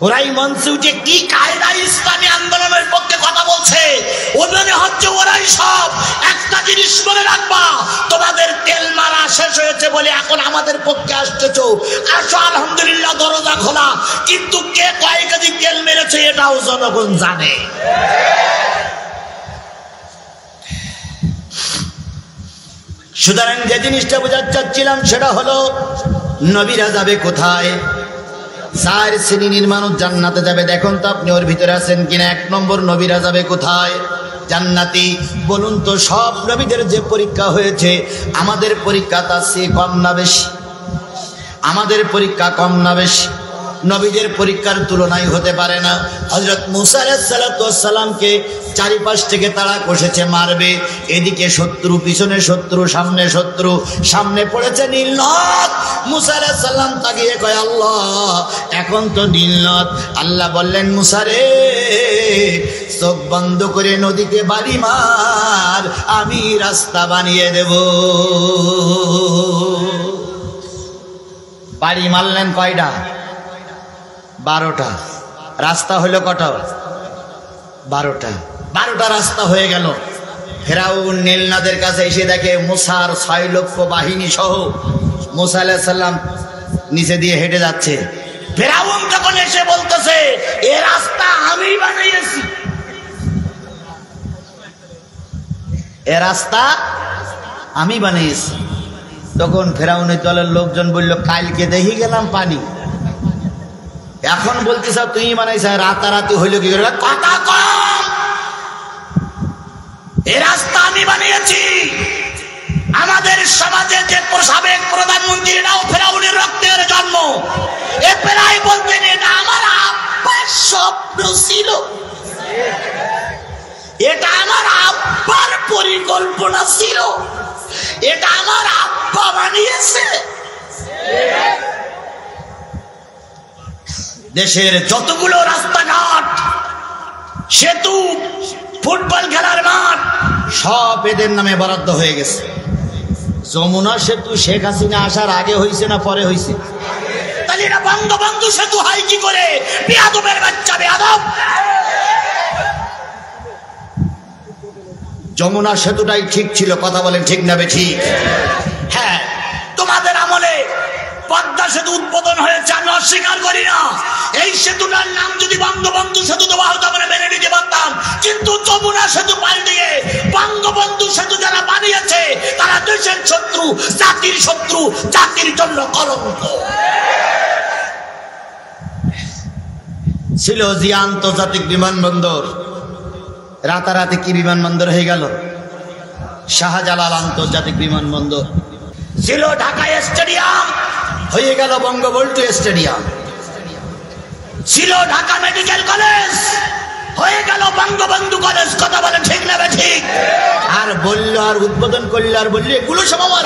ওরাই মঞ্চে উঠে কি কায়দায় ইসলামী আন্দোলনের পক্ষে কথা বলছে, ওখানে হচ্ছে ওরাই সব। একটা জিনিস মনে রাখবা, তোমাদের তেল মারা শেষ হয়েছে বলে এখন আমাদের পক্ষে আসতেছো। আসো আলহামদুলিল্লাহ, দরজা খোলা। কিন্তু কে কয় কেজি তেল মেরেছে এটাও জনগণ জানে। সুতরাং যে জিনিসটা বোঝাতে চাচ্ছিলাম সেটা হলো নবীরা যাবে কোথায়? 4 শ্রেণীর মানুষ জান্নাতে যাবে। দেখুন তো আপনি ওর ভিতরে আছেন কিনা। 1 নম্বর, নবীরা যাবে কোথায়? জান্নাতি। বলুন তো সব নবীদের যে পরীক্ষা হয়েছে, আমাদের পরীক্ষা তার চেয়ে কম না বেশি? আমাদের পরীক্ষা কম না বেশি? নবীদের পরীক্ষার তুলনায় হতে পারে না। হযরত মুসা আলাইহিস সালামকে চারিপাশ থেকে তারা কষেছে, মারবে। এদিকে শত্রু, পিছনে শত্রু, সামনে শত্রু। সামনে পড়েছে নীলনদ। মুসা আলাইহিস সালাম তাকিয়ে কয়, আল্লাহ এখন তো নীলনদ। আল্লাহ বললেন, মুসা রে, চোখ বন্ধ করে নদীতে বাড়ি মার, আমি রাস্তা বানিয়ে দেব। বাড়ি মারলেন কয়টা? 12টা। রাস্তা হলো কটা? 12টা। 12টা রাস্তা হয়ে গেল। ফেরাউন নীলনদের কাছে এসে দেখে মুসার 6 লক্ষ বাহিনী সহ মুসা আলাইহিস সালাম নিচে দিয়ে হেঁটে যাচ্ছে। ফেরাউন তখন এসে বলতেছে, এ রাস্তা আমি বানিয়েছি, এ রাস্তা আমি বানিয়েছি। তখন ফেরাউনের দলের লোকজন বলল, কালকে দেখি গেলাম পানি, এখন বলতেছ তুই বানাইছ, রাতারাতি হইল কি করে? কথা কম, এ রাস্তা আমি বানিয়েছি। আমাদের সমাজে যে সাবেক প্রধানমন্ত্রীরাও ফেরাউনের রক্তের জন্ম। এ প্রায় বলতেন, এটা আমার আব্বার স্বপ্ন ছিল, এটা আমার আব্বার পরিকল্পনা ছিল, এটা আমার আব্বা বানিয়েছে। দেশের যতগুলো রাস্তাঘাট, সেতু, ফুটবল খেলার মাঠ সব এদের নামে বরাদ্দ হয়ে গেছে। যমুনা সেতু শেখ হাসিনা আসার আগে হয়েছে না পরে হয়েছে? তাহলে এটা বঙ্গবন্ধু সেতু হয় কি করে? বেয়াদবের বাচ্চা বেয়াদব। যমুনা সেতুটাই ঠিক ছিল। কথা বলেন ঠিক না বে ঠিক? হ্যাঁ, তোমাদের আমলে পদ্মা সেতু উদ্বোধন হয়েছে, আমি অস্বীকার করি না। এই সেতুটার নাম যদি বঙ্গবন্ধু সেতু দেওয়া হতো আমরা মেনে নিতে পারতাম, কিন্তু যমুনা সেতু পাল্টিয়ে বঙ্গবন্ধু সেতু যারা বানিয়েছে তারা দেশের শত্রু, জাতির শত্রু, জাতির জন্য কলঙ্ক। ছিল যে আন্তর্জাতিক বিমানবন্দর, রাতারাতি কি বিমানবন্দর হয়ে গেল? শাহজালাল আন্তর্জাতিক বিমানবন্দর। ছিল ঢাকা স্টেডিয়াম, হয়ে গেল বঙ্গবন্ধু স্টেডিয়াম। ছিল ঢাকা মেডিকেল কলেজ, হয়ে গেল বঙ্গবন্ধু কলেজ। কথা বলে ঠিক না ঠিক? আর বললো, আর উদ্বোধন করলো, আর বললো এগুলো সব আমার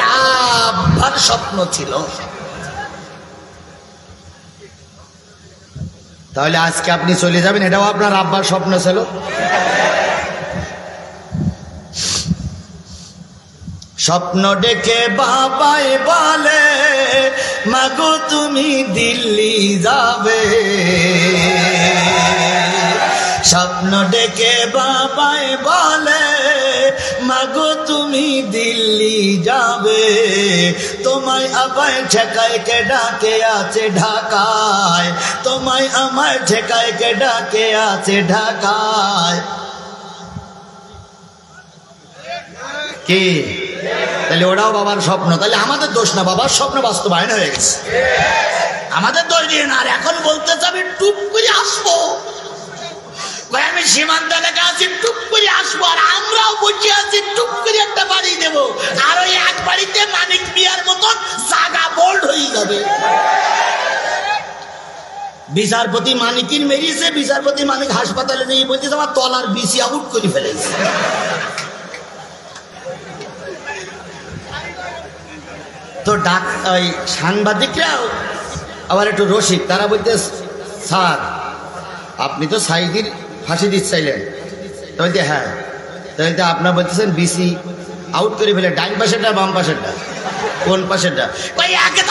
আব্বার স্বপ্ন ছিল। তাহলে আজকে আপনি চলে যাবেন, এটাও আপনার আব্বার স্বপ্ন ছিল। স্বপ্ন ডেকে বাবাই বলে মাগো তুমি দিল্লি যাবে, স্বপ্ন ডেকে বাবাই বলে মাগো তুমি দিল্লি যাবে, তোমায় আমায় ঠেকায় কে ডাকে আছে ঢাকায়, তোমায় আমায় ঠেকায় কে ডাকে আছে ঢাকায়। কি তাহলে ওরাও বাবার স্বপ্ন, তাহলে আমাদের দোষ না, বাবার স্বপ্ন বাস্তবায়ন হয়ে গেছে, আমাদের দোষ দিয়ে না। আর এখন বলতে যাবে টুপ করে আসবো, আমি সীমান্ত এলাকা আছি টুপ করে আসবো, আর আমরাও বসে আছি টুপ করে একটা বাড়ি দেবো, আর ওই এক বাড়িতে মানিক মিয়ার মতন জায়গা বোল্ড হয়ে যাবে। বিচারপতি মানিকের মেরিয়েছে, বিচারপতি মানিক হাসপাতালে নিয়ে বলতেছে আমার তলার বিসি আউট করে ফেলেছে। তো ওই সাংবাদিকরাও আবার একটু রসিক, তারা বলতে স্যার আপনি তো সাইদির ফাঁসি দিচ্ছিলেন, তো বলতে হ্যাঁ, তো বলতে আপনার বলতেছেন বিসি আউট করে ফেলে, ডাইন পাশেরটা বাম পাশেরটা, কোন পাশেরটা?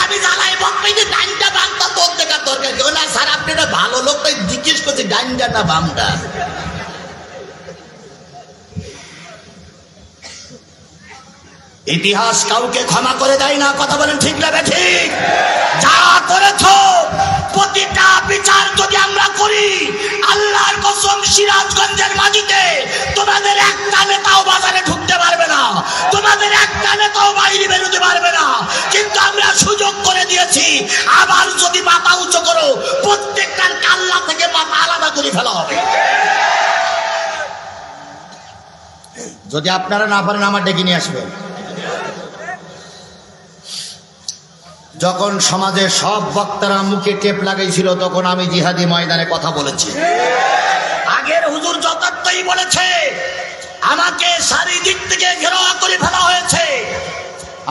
আমি জ্বালাই ডাইনটা বামটা তোর দেখার দরকার কি? স্যার আপনি একটা ভালো লোক তাই জিজ্ঞেস করছি ডাইনটা না বামটা। ইতিহাস কাউকে ক্ষমা করে দেয় না, কথা বলেন ঠিক না ঠিক? যা করেছ প্রতিটা বিচার যদি আমরা করি, আল্লাহর কসম সিরাজগঞ্জের মাটিতে তোমাদের একটা নেতাও বাজারে ঢুকতে পারবে না, তোমাদের একটা নেতাও বাইরে বেরোতে পারবে না। কিন্তু আমরা সুযোগ করে দিয়েছি, আবার যদি মাথা উঁচু করো প্রত্যেকটার কাল্লা থেকে মাথা আলাদা করে ফেলা হবে। যদি আপনারা না পারেন আমার ডেকে নিয়ে আসবেন। যখন সমাজের সব বক্তারা মুখে টেপ লাগাইছিল তখন আমি জিহাদি ময়দানে কথা বলেছি। আগের হুজুর যথার্থই বলেছে, আমাকে চারিদিক থেকে ঘেরাও করে ফেলা হয়েছে।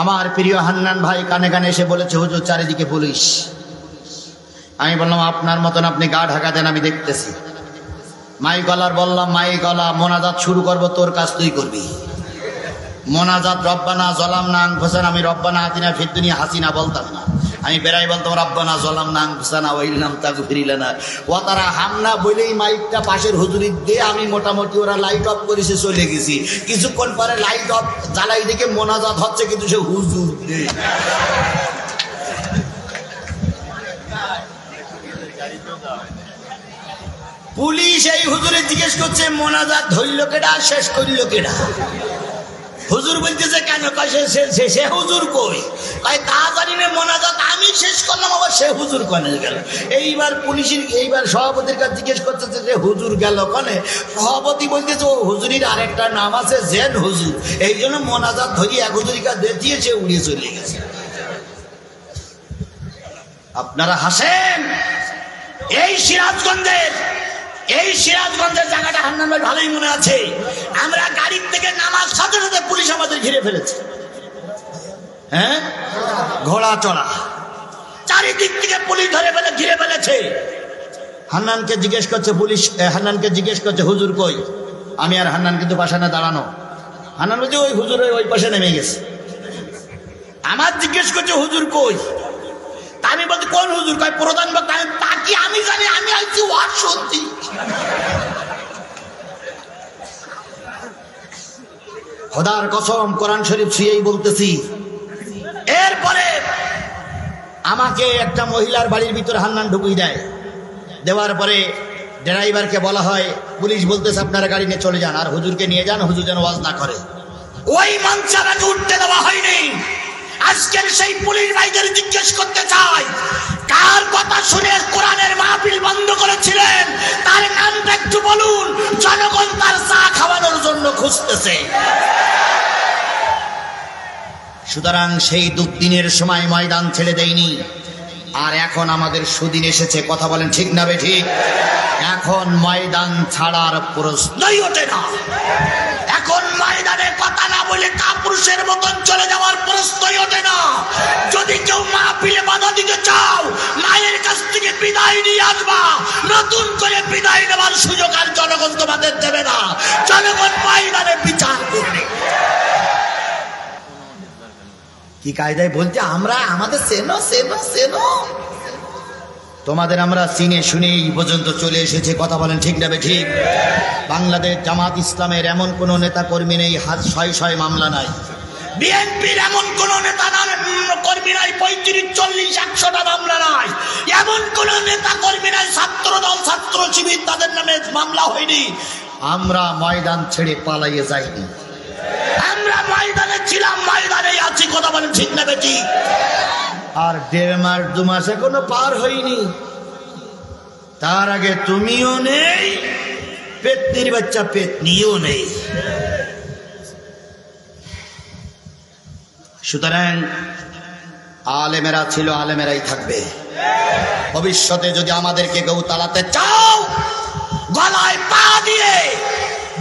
আমার প্রিয় হান্নান ভাই কানে কানে এসে বলেছে হুজুর চারিদিকে পুলিশ। আমি বললাম আপনার মতন আপনি গা ঢাকা দেন, আমি দেখতেছি। মাই গলার বললাম মাই গলা মোনাজাত শুরু করব, তোর কাজ তুই করবি। মোনাজাত রব্বানা জলামনা আনফুসানা, আমি রব্বানা আতিনা ফিদ দুনিয়া হাসিনা বলতাম না, আমি বেড়াই বলতাম রব্বানা জলামনা আনফুসানা ওয়া ইল্লাম তাগফির লানা ওয়া তারা হামনা বলেই মাইকটা পাশের হুজুরি দিয়ে আমি মোটামুটি ওরা লাইট অফ করেছে চলে গেছি। কিছুক্ষণ পরে লাইট অফ জ্বালাই দেখে মোনাজাত হচ্ছে, কিন্তু সে হুজুর নেই। পুলিশ এই হুজুরে জিজ্ঞেস করছে মোনাজাত ধরল কেডা, শেষ করল কেডা? হুজুর বলতেছে কেন? সে হুজুর কই? তা জানি না, মোনাজাত আমি শেষ করলাম, আবার সে হুজুর কনে গেল। এইবার পুলিশের এইবার সভাপতির কাছে জিজ্ঞেস করতেছে যে হুজুর গেল কনে? সভাপতি বলতেছে ও হুজুরির আরেকটা নাম আছে জেন হুজুর, এই জন্য মোনাজাত ধরি এক হুজুরির কাছে দিয়ে সে উড়িয়ে চলে গেছে। আপনারা হাসেন। এই সিরাজগঞ্জের জায়গাটা হান্নান ভাই ভালোই মনে আছে, আমরা গাড়ির থেকে নামার সাথে সাথে পুলিশ আমাদের ঘিরে ফেলেছে। হ্যাঁ, ঘোড়া চড়া চারিদিক থেকে পুলিশ ধরে ফেলে ঘিরে ফেলেছে। হান্নানকে জিজ্ঞেস করছে পুলিশ, হান্নানকে জিজ্ঞেস করছে হুজুর কই? আমি আর হান্নান কিন্তু পাশানে দাঁড়ানো। হান্নান বলছে ওই হুজুর ওই পাশে নেমে গেছে। আমার জিজ্ঞেস করছে হুজুর কই? আমি বলছি কোন হুজুর? কয় প্রধান বক্তা। তা কি আমি জানি? আমি আইছি ওয়াজ শুনছি। খোদার কসম কোরআন শরীফ ছুঁয়েই বলতেছি। এরপরে আমাকে একটা মহিলার বাড়ির ভিতরে হান্নান ঢুকিয়ে দেয়। দেওয়ার পরে ড্রাইভারকে বলা হয়, পুলিশ বলতেছে আপনারা গাড়ি নিয়ে চলে যান, আর হুজুরকে নিয়ে যান, হুজুর যেন ওয়াজ না করে। ওই মঞ্চে আমাকে উঠতে দেওয়া হয়নি। আজকের সেই পুলিশ ভাইদের জিজ্ঞেস করতে চাই, কার কথা শুনে কোরআনের মাহফিল বন্ধ করেছিলেন? তার নামটা একটু বলুন। জনগণ তার চা খাওয়ানোর জন্য খুঁজতেছে। সুতরাং সেই দুর্দিনের সময় ময়দান ছেড়ে দেয়নি। আর এখন আমাদের সুদিন এসেছে, কথা বলেন ঠিক না বেঠিক? এখন ময়দান ছাড়ার প্রশ্নই ওঠে না। এখন ময়দানে কথা না বলে কাপুরুষের মতন চলে যাওয়ার প্রশ্নই ওঠে না। যদি কেউ মাহফিলে বাধা দিতে চাও, মায়ের কাছ থেকে বিদায় নিয়ে আসবা। নতুন করে বিদায় নেওয়ার সুযোগ আর জনগণ তোমাদের দেবে না। জনগণ ময়দানে বিচার করবে। কি কায়দায় বলছে আমরা আমাদের সেনো সেনো সেনো, তোমাদের আমরা চিনে শুনে এই পর্যন্ত চলে এসেছে, কথা বলেন ঠিক না ঠিক? বাংলাদেশ জামাত ইসলামের এমন কোন নেতা কর্মী নেই হাত শয় শয় মামলা নাই, বিএনপির এমন কোন নেতা কর্মী নাই 35-40-100টা মামলা নাই, এমন কোন নেতা কর্মী নাই ছাত্র দল ছাত্র শিবির তাদের নামে মামলা হয়নি। আমরা ময়দান ছেড়ে পালাইয়ে যাইনি, আমরা ময়দানে ছিলাম, ময়দানে আছি, কথা বলেন ঠিক না বেটি? আর 1.5 মাস 2 মাস এখনো পার হয়নি, তার আগে তুমিও নেই, পেতনির বাচ্চা পেতনিও নেই। সুতরাং আলেমেরা ছিল, আলেমেরাই থাকবে। ভবিষ্যতে যদি আমাদেরকে কেউ তাড়াতে চাও, গলায় পা দিয়ে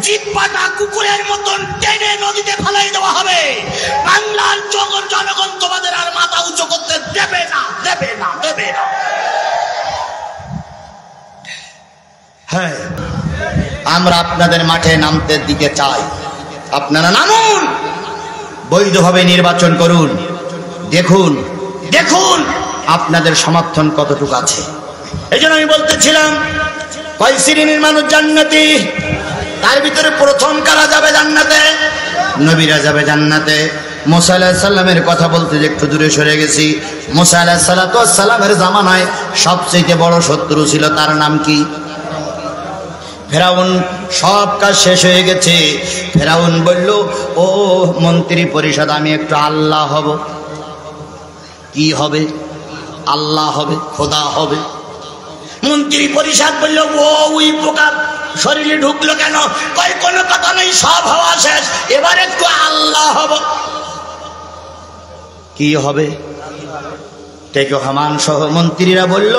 জিহ্বাটা কুকুরের মতন টেনে নদীতে ফেলাই দেওয়া হবে। বাংলার জনগণ তোমাদের আর মাথা উঁচু করতে দেবে না, দেবে না, দেবে না। হ্যাঁ, আমরা আপনাদের মাঠে নামতে দিতে চাই, আপনারা নামুন, বৈধভাবে নির্বাচন করুন, দেখুন দেখুন আপনাদের সমর্থন কতটুকু আছে। এই জন্য আমি বলতেছিলাম, কয় শ্রেণীর মানুষ জান্নাতি? তার ভিতরে প্রথম কারা যাবে জান্নাতে? নবীরা যাবে জান্নাতে। মুসা আলাইহিস সালামের কথা বলতে যে একটু দূরে সরে গেছি। মুসা আলাইহিস সালামের জামানায় সবচেয়ে বড় শত্রু ছিল, তার নাম কি? ফেরাউন। সব কাজ শেষ হয়ে গেছে, ফেরাউন বলল, ও মন্ত্রী পরিষদ, আমি একটু আল্লাহ হব। কি হবে? আল্লাহ হবে, খোদা হবে। মন্ত্রী পরিষদ বলল, ও ওই পোকা শরীরে ঢুকলো কেন? কয় কোনো কথা নেই, সব হওয়া শেষ, এবার একটু আল্লাহ হব। কি হবে? টেকো হামান সহ মন্ত্রীরা বলল,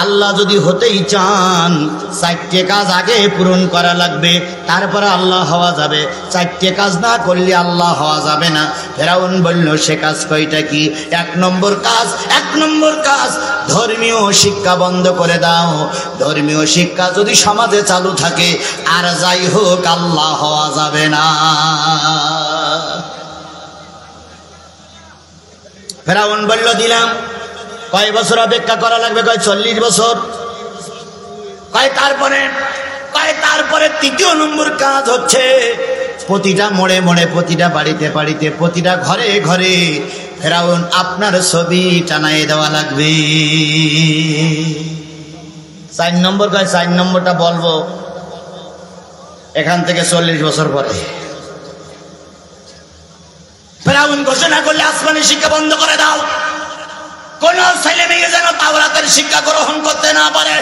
আল্লাহ যদি হতেই চান 4টে কাজ আগে পূরণ করা লাগবে, তারপরে আল্লাহ হওয়া যাবে। 4টে কাজ না করলে আল্লাহ হওয়া যাবে না। ফেরাউন বলল, সে কাজ কয়টা? কি? 1 নম্বর কাজ ধর্মীয় শিক্ষা বন্ধ করে দাও। ধর্মীয় শিক্ষা যদি সমাজে চালু থাকে, আর যাই হোক আল্লাহ হওয়া যাবে না। ফেরাউন বলল, দিলাম। কয় বছর অপেক্ষা করা লাগবে? কয় 40 বছর। কয় তারপরে 3য় নম্বর কাজ হচ্ছে, প্রতিটা মোড়ে মোড়ে, প্রতিটা বাড়িতে বাড়িতে, প্রতিটা ঘরে ঘরে ফেরাউন আপনার ছবি টানাই দেওয়া লাগবে। 4 নম্বর। কয় 4 নম্বরটা বলবো এখান থেকে 40 বছর পরে। ফেরাউন ঘোষণা করলে, আসমানি শিক্ষা বন্ধ করে দাও, কোন ছেলে মেয়ে যেন তাওরাতের শিক্ষা গ্রহণ করতে না পারে।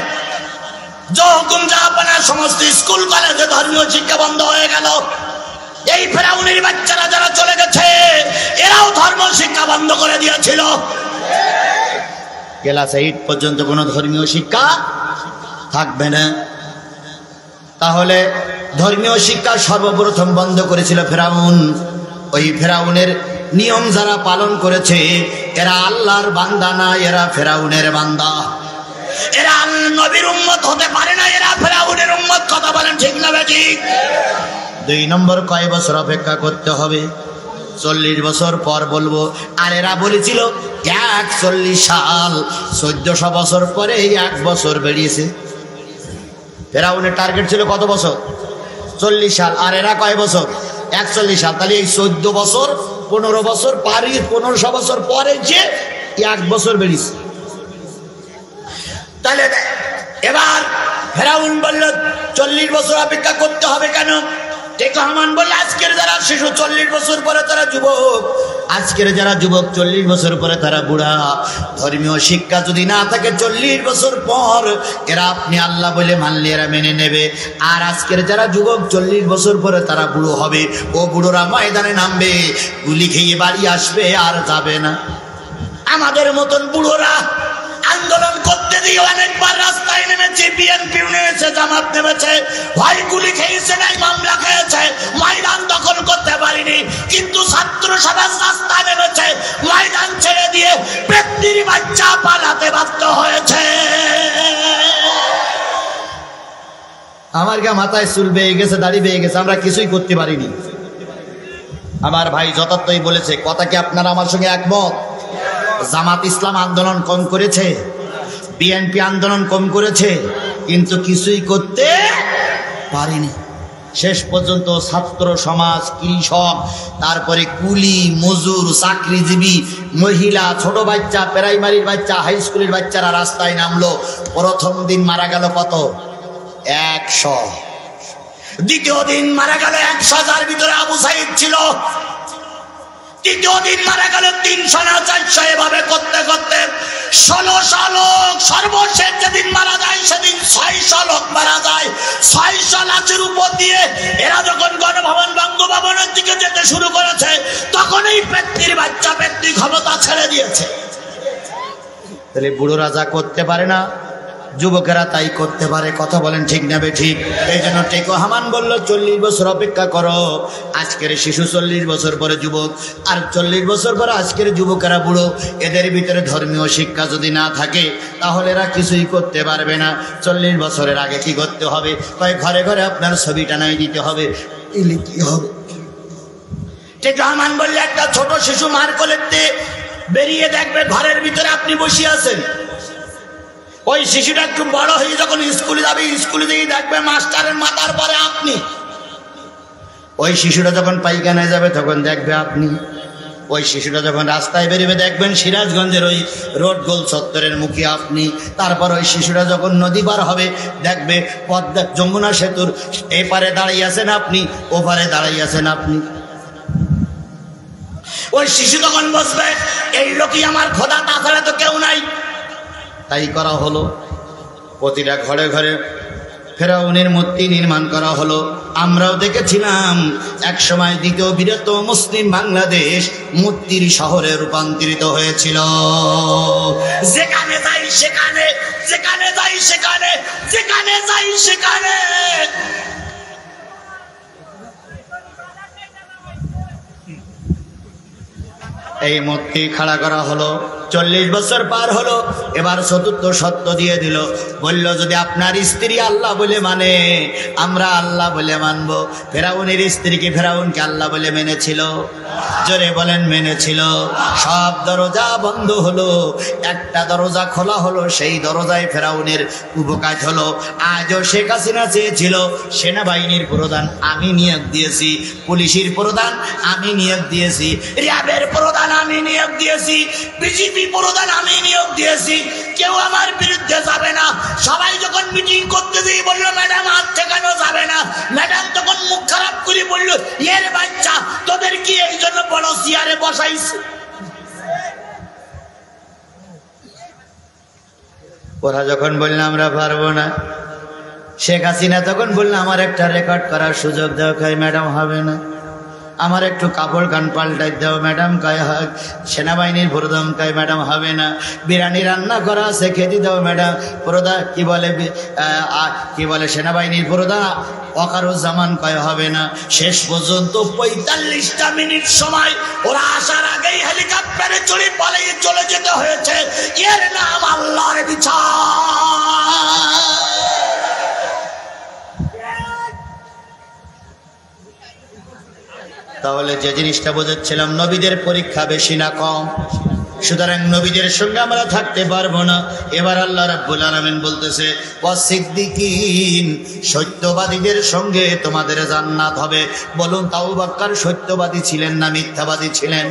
হুকুম জাহাপানা সমস্ত স্কুল কলেজে ধর্মীয় শিক্ষা বন্ধ হয়ে গেল। এই ফেরাউনের বাচ্চারা যারা চলে গেছে, এরাও ধর্ম শিক্ষা বন্ধ করে দিয়েছিল। ক্লাস 8 পর্যন্ত কোনো ধর্মীয় শিক্ষা থাকবে না। তাহলে ধর্মীয় শিক্ষা সর্বপ্রথম বন্ধ করেছিল ফেরাউন। ওই ফেরাউনের নিয়ম যারা পালন করেছে, এরা আল্লাহর বান্দা না, এরা ফেরাউনের বান্দা। এরা নবীর উম্মত হতে পারে না, এরা ফেরাউনের উম্মত। কথা বলেন ঠিক না ঠিক? 2 নম্বর, কয় বছর অপেক্ষা করতে হবে? 40 বছর পর বলবো। আর এরা বলেছিল 41 সাল, 1400 বছর পরে 1 বছর বেরিয়েছে। ফেরাউনের টার্গেট ছিল কত বছর? 40 সাল। আর এরা কয় বছর? 41 সাল। তাহলে এই 14 বছর 15 বছর পারি, 1500 বছর পরে যে 1 বছর বেরিয়েছে। তাহলে এবার ফেরাউন বলল 40 বছর অপেক্ষা করতে হবে কেন? টেকো হামান বলল, আজকের যারা শিশু 40 বছর পরে তারা যুবক, আজকের যারা যুবক 40 বছর পরে তারা বুড়া। ধর্মীয় শিক্ষা যদি না থাকে 40 বছর পর, এরা আপনি আল্লাহ বলে মানলে এরা মেনে নেবে। আর আজকের যারা যুবক 40 বছর পরে তারা বুড়ো হবে। ও বুড়োরা ময়দানে নামবে, গুলি খেয়ে বাড়ি আসবে, আর যাবে না। আমাদের মতন বুড়োরা আন্দোলন করতে দিয়ে অনেকবার রাস্তায় নেমেছে, বিএনপিও নেমেছে, জামাত নেমেছে, হয় গুলি খেয়েছে নাই মামলা খেয়েছে, ময়দান দখল করতে পারিনি, কিন্তু ছাত্র সমাজ রাস্তায় নেমেছে, ময়দান ছেড়ে দিয়ে ব্যক্তির বাচ্চা পালাতে বাধ্য হয়েছে। আমার গা মাথায় চুল বেয়ে গেছে, দাড়ি বেয়ে গেছে, আমরা কিছুই করতে পারিনি। আমার ভাই যথার্থই বলেছে, কথা কি আপনারা আমার সঙ্গে একমত? জামাত ইসলাম আন্দোলন কম করেছে, বিএনপি আন্দোলন কম করেছে, কিন্তু কিছুই করতে পারেনি। শেষ পর্যন্ত ছাত্র সমাজ, কৃষক, তারপরে কুলি, মজুর, চাকরিজীবী, মহিলা, ছোট বাচ্চা, প্রাইমারির বাচ্চা, হাই স্কুলের বাচ্চারা রাস্তায় নামলো। প্রথম দিন মারা গেল কত? 100। দ্বিতীয় দিন মারা গেল 100, যার ভিতরে আবু সাইদ ছিল। তৃতীয় দিন মারা গেল 300 না 400, এভাবে করতে করতে 1600 লোক। সর্বশেষ যেদিন মারা যায় সেদিন 600 লোক মারা যায়। 600 লাখের উপর দিয়ে এরা যখন গণভবন, বঙ্গভবনের দিকে যেতে শুরু করেছে, তখনই ব্যক্তির বাচ্চা ব্যক্তি ক্ষমতা ছেড়ে দিয়েছে। তাহলে বুড়োরা যা করতে পারে না, যুবকেরা তাই করতে পারে। কথা বলেন ঠিক না বেঠিক? এই জন্য টেকো হামান বলল 40 বছর অপেক্ষা করো। আজকের শিশু 40 বছর পরে যুবক, আর 40 বছর পরে আজকের যুবকেরা বুড়ো। এদের ভিতরে ধর্মীয় শিক্ষা যদি না থাকে, তাহলে এরা কিছুই করতে পারবে না। 40 বছরের আগে কি করতে হবে? কয় ঘরে ঘরে আপনার ছবি টানাই দিতে হবে। এলে কি হবে? টেকো হামান বললে একটা ছোট শিশু মার কোলেতে বেরিয়ে দেখবে ঘরের ভিতরে আপনি বসে আছেন। ওই শিশুটা একটু বড় হয়ে যখন স্কুলে যাবে, স্কুলে গিয়ে দেখবে মাস্টারের মাথার পরে আপনি। ওই শিশুটা যখন পায়খানায় যাবে তখন দেখবে আপনি। ওই শিশুটা যখন রাস্তায় বেরোবে দেখবেন সিরাজগঞ্জের ওই রোড গোল চত্বরের মুখে আপনি। তারপর ওই শিশুটা যখন নদী পার হবে দেখবে পদ্মা, যমুনা সেতুর এপারে দাঁড়িয়ে আছেন আপনি, ওপারে দাঁড়িয়ে আছেন আপনি। ওই শিশু তখন বসবে, এই লোকই আমার খোদা, তাছাড়া তো কেউ নাই। তাই করা হলো। প্রতিটা ঘরে ঘরে ফেরাউনের মূর্তি নির্মাণ করা হলো। আমরাও দেখেছিলাম এক সময় দ্বিতীয় বৃহত্তম মুসলিম বাংলাদেশ মূর্তির শহরে রূপান্তরিত হয়েছিল। যেখানে যাই সেখানে, যেখানে যাই সেখানে, যেখানে যাই সেখানে এই মূর্তি খাড়া করা হলো। 40 বছর পার হলো, এবার চতুর্থ সত্য দিয়ে দিল। বলল যদি আপনার স্ত্রী আল্লাহ বলে মানে, আমরা আল্লাহ বলে মানব। ফেরাউনের স্ত্রীকে ফেরাউনকে আল্লাহ বলে মেনেছিল। জোরে বলেন মেনেছিল। সব দরজা বন্ধ হলো, একটা দরজা খোলা হলো, সেই দরজায় ফেরাউনের উপকাজ হলো। আজও শেখ হাসিনা চেয়েছিল সেনাবাহিনীর প্রধান আমি নিয়োগ দিয়েছি, পুলিশের প্রধান আমি নিয়োগ দিয়েছি, র্যাবের প্রধান আমি নিয়োগ দিয়েছি, বিজেপি প্রধান আমি নিয়োগ দিয়েছি, কেউ আমার বিরুদ্ধে যাবে না। সবাই যখন মিটিং করতে দিয়ে বললো ম্যাডাম হাত ঠেকানো যাবে না, ম্যাডাম তখন মুখ খারাপ করে বললো এর বাচ্চা তোদের কি এই জন্য বড় চেয়ারে বসাইছে। ওরা যখন বললো আমরা পারবো না, শেখ হাসিনা তখন বললো আমার একটা রেকর্ড করার সুযোগ দেওয়া। কয় ম্যাডাম হবে না। আমার একটু কাপড় কান পাল্টাই দাও ম্যাডাম। কয় সেনাবাহিনীর প্রধান কয় ম্যাডাম হবে না। বিরিয়ানি রান্না করা আছে খেতে দাও ম্যাডাম। প্রধান কি বলে সেনাবাহিনীর প্রধান ওয়াকারুজ্জামান কয় হবে না। শেষ পর্যন্ত 45টা মিনিট সময় ওরা আসার আগেই হেলিকপ্টারে চড়ে পালিয়ে চলে যেতে হয়েছে। এর নাম আল্লাহর বিচার। তাহলে যে জিনিসটা বোঝাচ্ছিলাম, নবীদের পরীক্ষা বেশি না কম, সুতরাং নবীদের সঙ্গে আমরা থাকতে পারবো না। এবার আল্লাহ রাব্বুল আলামিন বলতেছে ওয়াসিদ্দিকিন, সত্যবাদীদের সঙ্গে তোমাদের জান্নাত হবে। বলুন আবু বকর সত্যবাদী ছিলেন না মিথ্যাবাদী ছিলেন?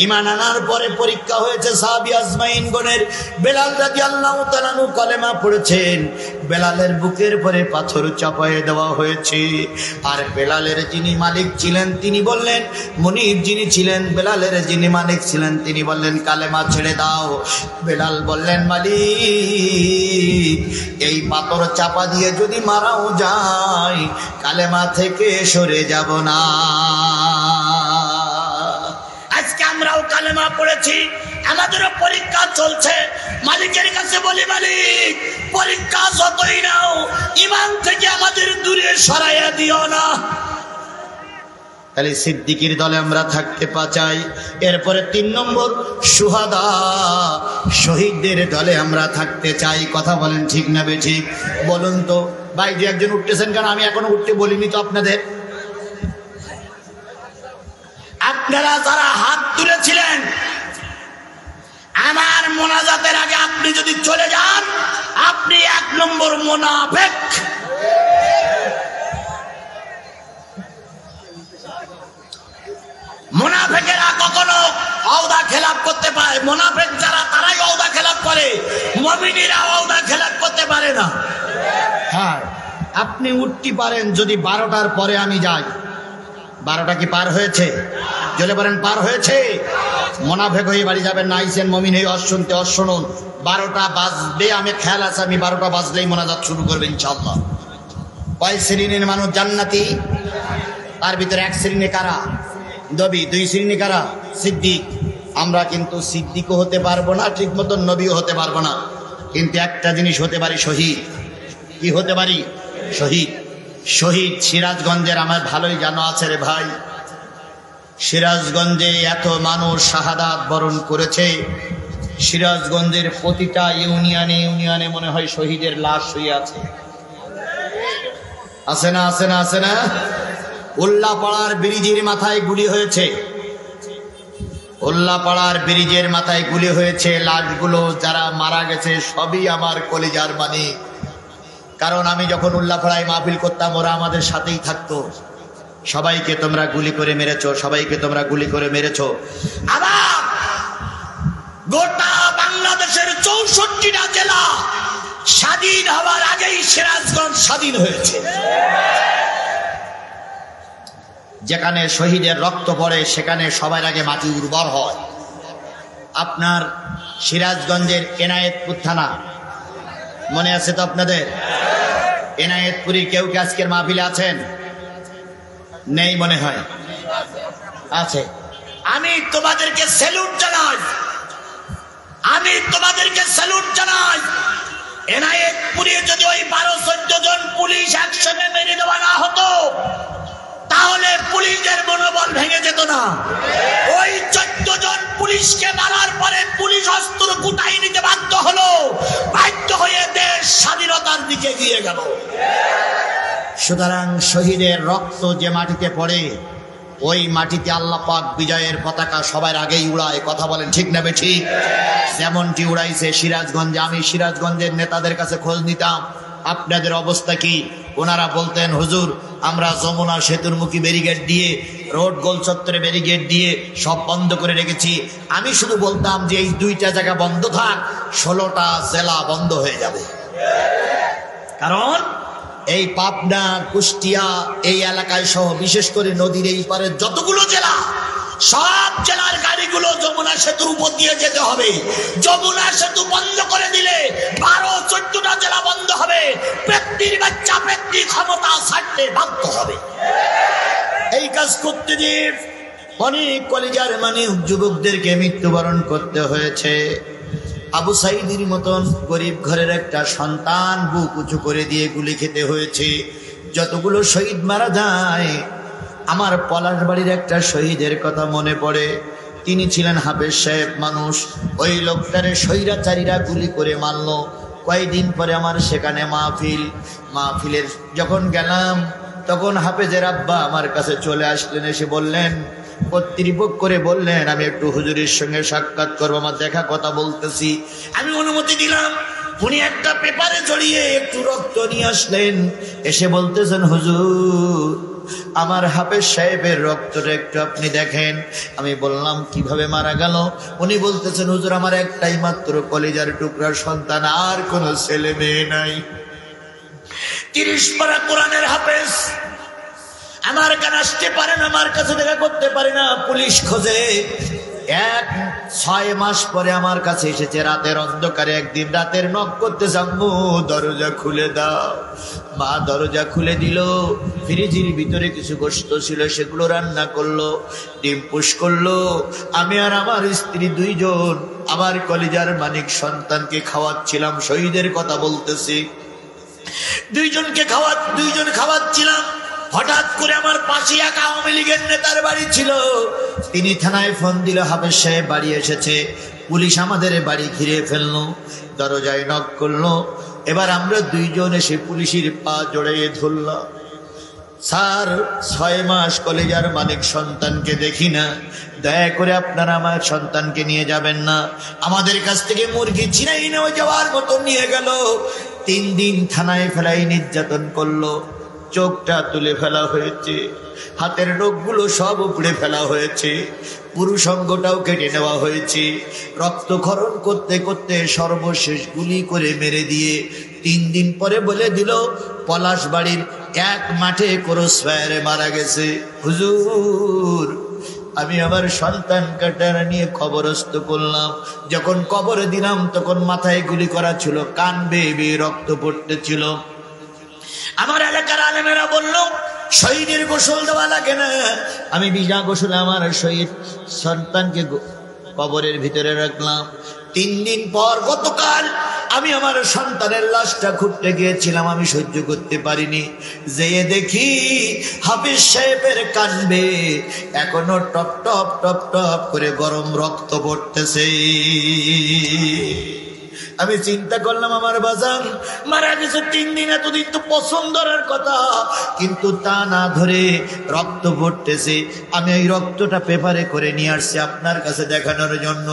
ঈমান আনার পরে পরীক্ষা হয়েছে সাহাবী আজমাইনগণের। বেলাল রাদিয়াল্লাহু তাআলা আনহু কলেমা পড়েছেন, বেলালের বুকের পরে পাথর চাপায়ে দেওয়া হয়েছে। আর বেলালের যিনি মালিক ছিলেন তিনি বললেন, মুনির যিনি ছিলেন বেলালের যিনি মালিক ছিলেন তিনি বললেন কালেমা ছেড়ে দাও। বেলাল বললেন মালিক এই পাথর চাপা দিয়ে যদি মারাও যায় কালেমা থেকে সরে যাব না। আজকে আমরাও কালেমা পড়েছি, আমাদেরও পরীক্ষা চলছে। মালিকের কাছে বলি, মালিক পরীক্ষা যতই নাও ঈমান থেকে আমাদের দূরে সরাইয়া দিও না। তাহলে সিদ্দিকীর দলে আমরা থাকতে চাই। এরপরে 3 নম্বর শুহাদা, শহীদদের দলে আমরা থাকতে চাই। কথা বলেন ঠিক না বেঠিক? বলুন তো ভাই, যে একজন উঠতেছেন কেন? আমি এখনো উঠতে বলিনি তো আপনাদের। আপনারা যারা হাত তুলেছিলেন, আমার মোনাজাতের আগে আপনি যদি চলে যান, আপনি 1 নম্বর মুনাফিক। মুনাফিকেরা কখনো ওয়াদা খেলাপ করতে পারে? মুনাফিক যারা, তারাই ওয়াদা খেলাপ করে, মুমিনেরা ওয়াদা খেলাপ করতে পারে না। হ্যাঁ, আপনি উঠতে পারেন যদি 12টার পরে আমি যাই। 12টা কি পার হয়েছে? জলে বলেন পার হয়েছে। মুনাফিক হয়ে বাড়ি যাবেন না, আইসেন মুমিন হয়ে অশুনতে অশুনুন। 12টা বাজবে, আমি খেয়াল আছে, আমি 12টা বাজলেই মোনাজাত শুরু করবে ইনশাআল্লাহ। কয় শ্রেণীর মানুষ জান্নাতি? তার ভিতরে 1 শ্রেণী কারা? নবী। 2 শ্রেণী কারা? সিদ্দিক। আমরা কিন্তু সিদ্দিকও হতে পারবো না, ঠিক মতো নবীও হতে পারবো না, কিন্তু একটা জিনিস হতে পারি, শহীদ। কি হতে পারি? শহীদ। শহীদ সিরাজগঞ্জের আমার ভালোই জানা আছে রে ভাই। সিরাজগঞ্জে এত মানুষ শাহাদাত বরণ করেছে, সিরাজগঞ্জের প্রতিটা ইউনিয়নে ইউনিয়নে মনে হয় শহীদের লাশ শুয়ে আছে। আছে না? আছে না? আছে না? উল্লাপাড়ার ব্রিজের মাথায় গুলি হয়েছে। উল্লাপাড়ার ব্রিজের মাথায় গুলি হয়েছে। লাশগুলো যারা মারা গেছে সবই আমার কলিজার মানি। কারণ আমি যখন উল্লাপাড়ায় মাহফিল করতাম, ওরা আমাদের সাথেই থাকতো। সবাইকে তোমরা গুলি করে মেরেছো, সবাইকে তোমরা গুলি করে মেরেছো। আবার গোটা বাংলাদেশের 64টা জেলা স্বাধীন হওয়ার আগেই সিরাজগঞ্জ স্বাধীন হয়েছে। যেখানে শহীদের রক্ত পড়ে সেখানে সবার আগে মাটি উর্বর হয়। আপনার সিরাজগঞ্জের এনায়েতপুর থানা মনে আছে তো আপনাদের? এনায়েতপুরি কেউ কি আজকের মাহফিলে আছেন? নেই মনে হয়। আছে। আমি তোমাদেরকে স্যালুট জানাই, আমি তোমাদেরকে স্যালুট জানাই। এনায়েতপুরে যদি ওই 12-14 জন পুলিশ একসঙ্গে মেরে দেওয়া না হতো, তাহলে পুলিশের মনোবল ভেঙে যেত না। ওই 14 জন পুলিশকে মারার পরে পুলিশ অস্ত্র গুটাই নিতে বাধ্য হলো, বাধ্য হয়ে দেশ স্বাধীনতার দিকে গিয়ে গেল। সুতরাং শহীদের রক্ত যে মাটিতে পড়ে, ওই মাটিতে আল্লাহ পাক বিজয়ের পতাকা সবার আগেই উড়ায়। কথা বলেন ঠিক না বেঠিক? যেমনটি উড়াইছে সিরাজগঞ্জে। আমি সিরাজগঞ্জের নেতাদের কাছে খোঁজ নিতাম, আপনাদের অবস্থা কি? ওনারা বলতেন, হুজুর আমরা যমুনা সেতুর মুখী ব্যারিকেড দিয়ে, রোড গোল চত্বরে ব্যারিকেড দিয়ে সব বন্ধ করে রেখেছি। আমি শুধু বলতাম যে এই 2টা জায়গা বন্ধ থাক, 16টা জেলা বন্ধ হয়ে যাবে। কারণ এই পাবনা, কুষ্টিয়া এই এলাকায় সহ বিশেষ করে নদীর এই পারে যতগুলো জেলা, সব জেলার গাড়িগুলো যমুনা সেতুর উপর দিয়ে যেতে হবে। যমুনা সেতু বন্ধ করে দিলে 12-14টা জেলা বন্ধ হবে। ব্যক্তির বাচ্চা ব্যক্তি ক্ষমতা ছাড়তে বাধ্য হবে। এই কাজ করতে গিয়ে অনেক কলেজার মানে যুবকদেরকে মৃত্যুবরণ করতে হয়েছে। আবু সাইদির মতন গরিব ঘরের একটা সন্তান বুক উঁচু করে দিয়ে গুলি খেতে হয়েছে। যতগুলো শহীদ মারা যায়, আমার পলাশবাড়ির একটা শহীদের কথা মনে পড়ে। তিনি ছিলেন হাফেজ সাহেব মানুষ। ওই লোকটারে স্বৈরাচারীরা গুলি করে মারল। কয়েকদিন পরে আমার সেখানে মাহফিলের যখন গেলাম, তখন হাফেজের আব্বা আমার কাছে চলে আসলেন। এসে বললেন, কর্তৃপক্ষ করে বললেন, আমি একটু হুজুরের সঙ্গে সাক্ষাৎ করবো, আমার দেখা কথা বলতেছি। আমি অনুমতি দিলাম। উনি একটা পেপারে জড়িয়ে একটু রক্ত নিয়ে আসলেন। এসে বলতেছেন, হুজুর আমার হাফেজ সাহেবের রক্তটা একটু আপনি দেখেন। আমি বললাম, কিভাবে মারা গেল? উনি বলতেছেন, হুজুর আমার একটাই মাত্র কলিজার টুকরা সন্তান, আর কোনো ছেলে মেয়ে নাই। 30 পারা কোরআনের হাফেজ, আমার কাছে আসতে পারে না, আমার কাছে দেখা করতে পারে না, পুলিশ খোঁজে। 6 মাস পরে আমার কাছে এসেছে। রাতের অন্ধকারে একদিন রাতের নক করতে যাবো, দরজা খুলে দাও। মা দরজা খুলে দিল। ফ্রিজের ভিতরে কিছু গোশত ছিল, সেগুলো রান্না করলো, ডিম পুষ করলো। আমি আর আমার স্ত্রী 2 জন আমার কলিজার মানিক সন্তানকে খাওয়াচ্ছিলাম, শহীদের কথা বলতেছি। দুইজন খাওয়াচ্ছিলাম। হঠাৎ করে আমার পাশে এক আওয়ামী লীগের নেতার বাড়ি ছিল। তিনি থানায় ফোন দিল, হাফেজ সাহেব বাড়ি এসেছে। পুলিশ আমাদের বাড়ি ঘিরে ফেললো, দরজায় নক করলো। এবার আমরা দুইজন এসে পুলিশের পা জড়িয়ে ধরলাম। স্যার, 6 মাস কলেজার মালিক সন্তানকে দেখি না, দয়া করে আপনারা আমার সন্তানকে নিয়ে যাবেন না। আমাদের কাছ থেকে মুরগি ছিনাই নেওয়া যাওয়ার মতো নিয়ে গেল। 3 দিন থানায় ফেলাই নির্যাতন করলো। চোখটা তুলে ফেলা হয়েছে, হাতের নখগুলো সব উপড়ে ফেলা হয়েছে, পুরুষ অঙ্গটাও কেটে নেওয়া হয়েছে। রক্তক্ষরণ করতে করতে সর্বশেষ গুলি করে মেরে দিয়ে 3 দিন পরে বলে দিল পলাশবাড়ির এক মাঠে ক্রস ফায়ারে মারা গেছে। হুজুর, আমি আমার সন্তান কাটারা নিয়ে কবরস্থ করলাম। যখন কবরে দিলাম তখন মাথায় গুলি করা ছিল, কান বেয়ে বেয়ে রক্ত পড়তেছিল। আমার এলাকার আলেমেরা বলল, শহীদের গোসল দেওয়া লাগে না। আমি বিনা গোসলে আমার শহীদ সন্তানকে কবরের ভিতরে রাখলাম। 3 দিন পর গতকাল আমি আমার সন্তানের লাশটা খুঁজতে গিয়েছিলাম, আমি সহ্য করতে পারিনি। যেয়ে দেখি হাফিজ সাহেবের কানবে এখনো টপ টপ টপ টপ করে গরম রক্ত পড়তেছে। আমি চিন্তা করলাম, আমার বাজান মারা গেছে 3 দিন, এতদিন তো পছন্দের কথা, কিন্তু তা না ধরে রক্ত পড়তেছে। আমি এই রক্তটা পেপারে করে নিয়ে আসছি আপনার কাছে দেখানোর জন্য।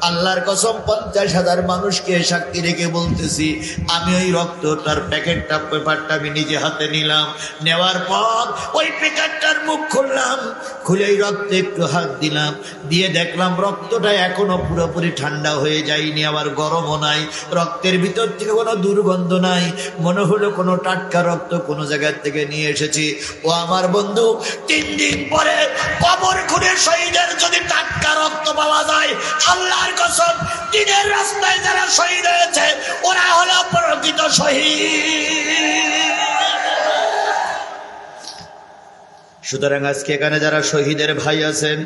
আল্লাহর কসম 50,000 মানুষকে সাক্ষী রেখে বলতেছি, আমি ওই রক্তটার প্যাকেটটা পেপারটা আমি নিজে হাতে নিলাম। নেওয়ার পর ওই প্যাকেটটার মুখ খুললাম, খুলে এই রক্তে একটু হাত দিলাম, দিয়ে দেখলাম রক্তটা এখনো পুরোপুরি ঠান্ডা হয়ে যায়নি, আবার গরমও নাই। রক্তের ভিতর থেকে কোনো দুর্গন্ধ নাই, মনে হলো কোনো টাটকা রক্ত কোনো জায়গা থেকে নিয়ে এসেছি। ও আমার বন্ধু, 3 দিন পরে কবর খুঁড়ে শহীদের যদি টাটকা রক্ত পাওয়া যায়, আল্লাহর কসম দিনের রাস্তায় যারা শহীদ হয়েছে ওরা হলো প্রকৃত শহীদ। সুতরাং আজকে এখানে যারা শহীদের ভাই আছেন,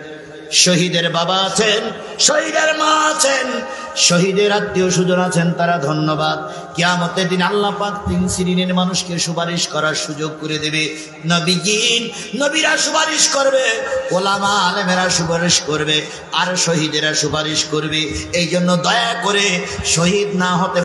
শহীদের বাবা আছেন, শহীদের মা আছেন, শহীদের আত্মীয় স্বজন আছেন, তারা ধন্যবাদ। কিয়ামতের দিন আল্লাহ পাক 3 শ্রেণীর মানুষকে সুপারিশ করার সুযোগ করে দেবে। নবীরা সুপারিশ করবে, ওলামা আলেমেরা সুপারিশ করবে, আর শহীদেরা সুপারিশ করবে। এই জন্য দয়া করে শহীদ না হতে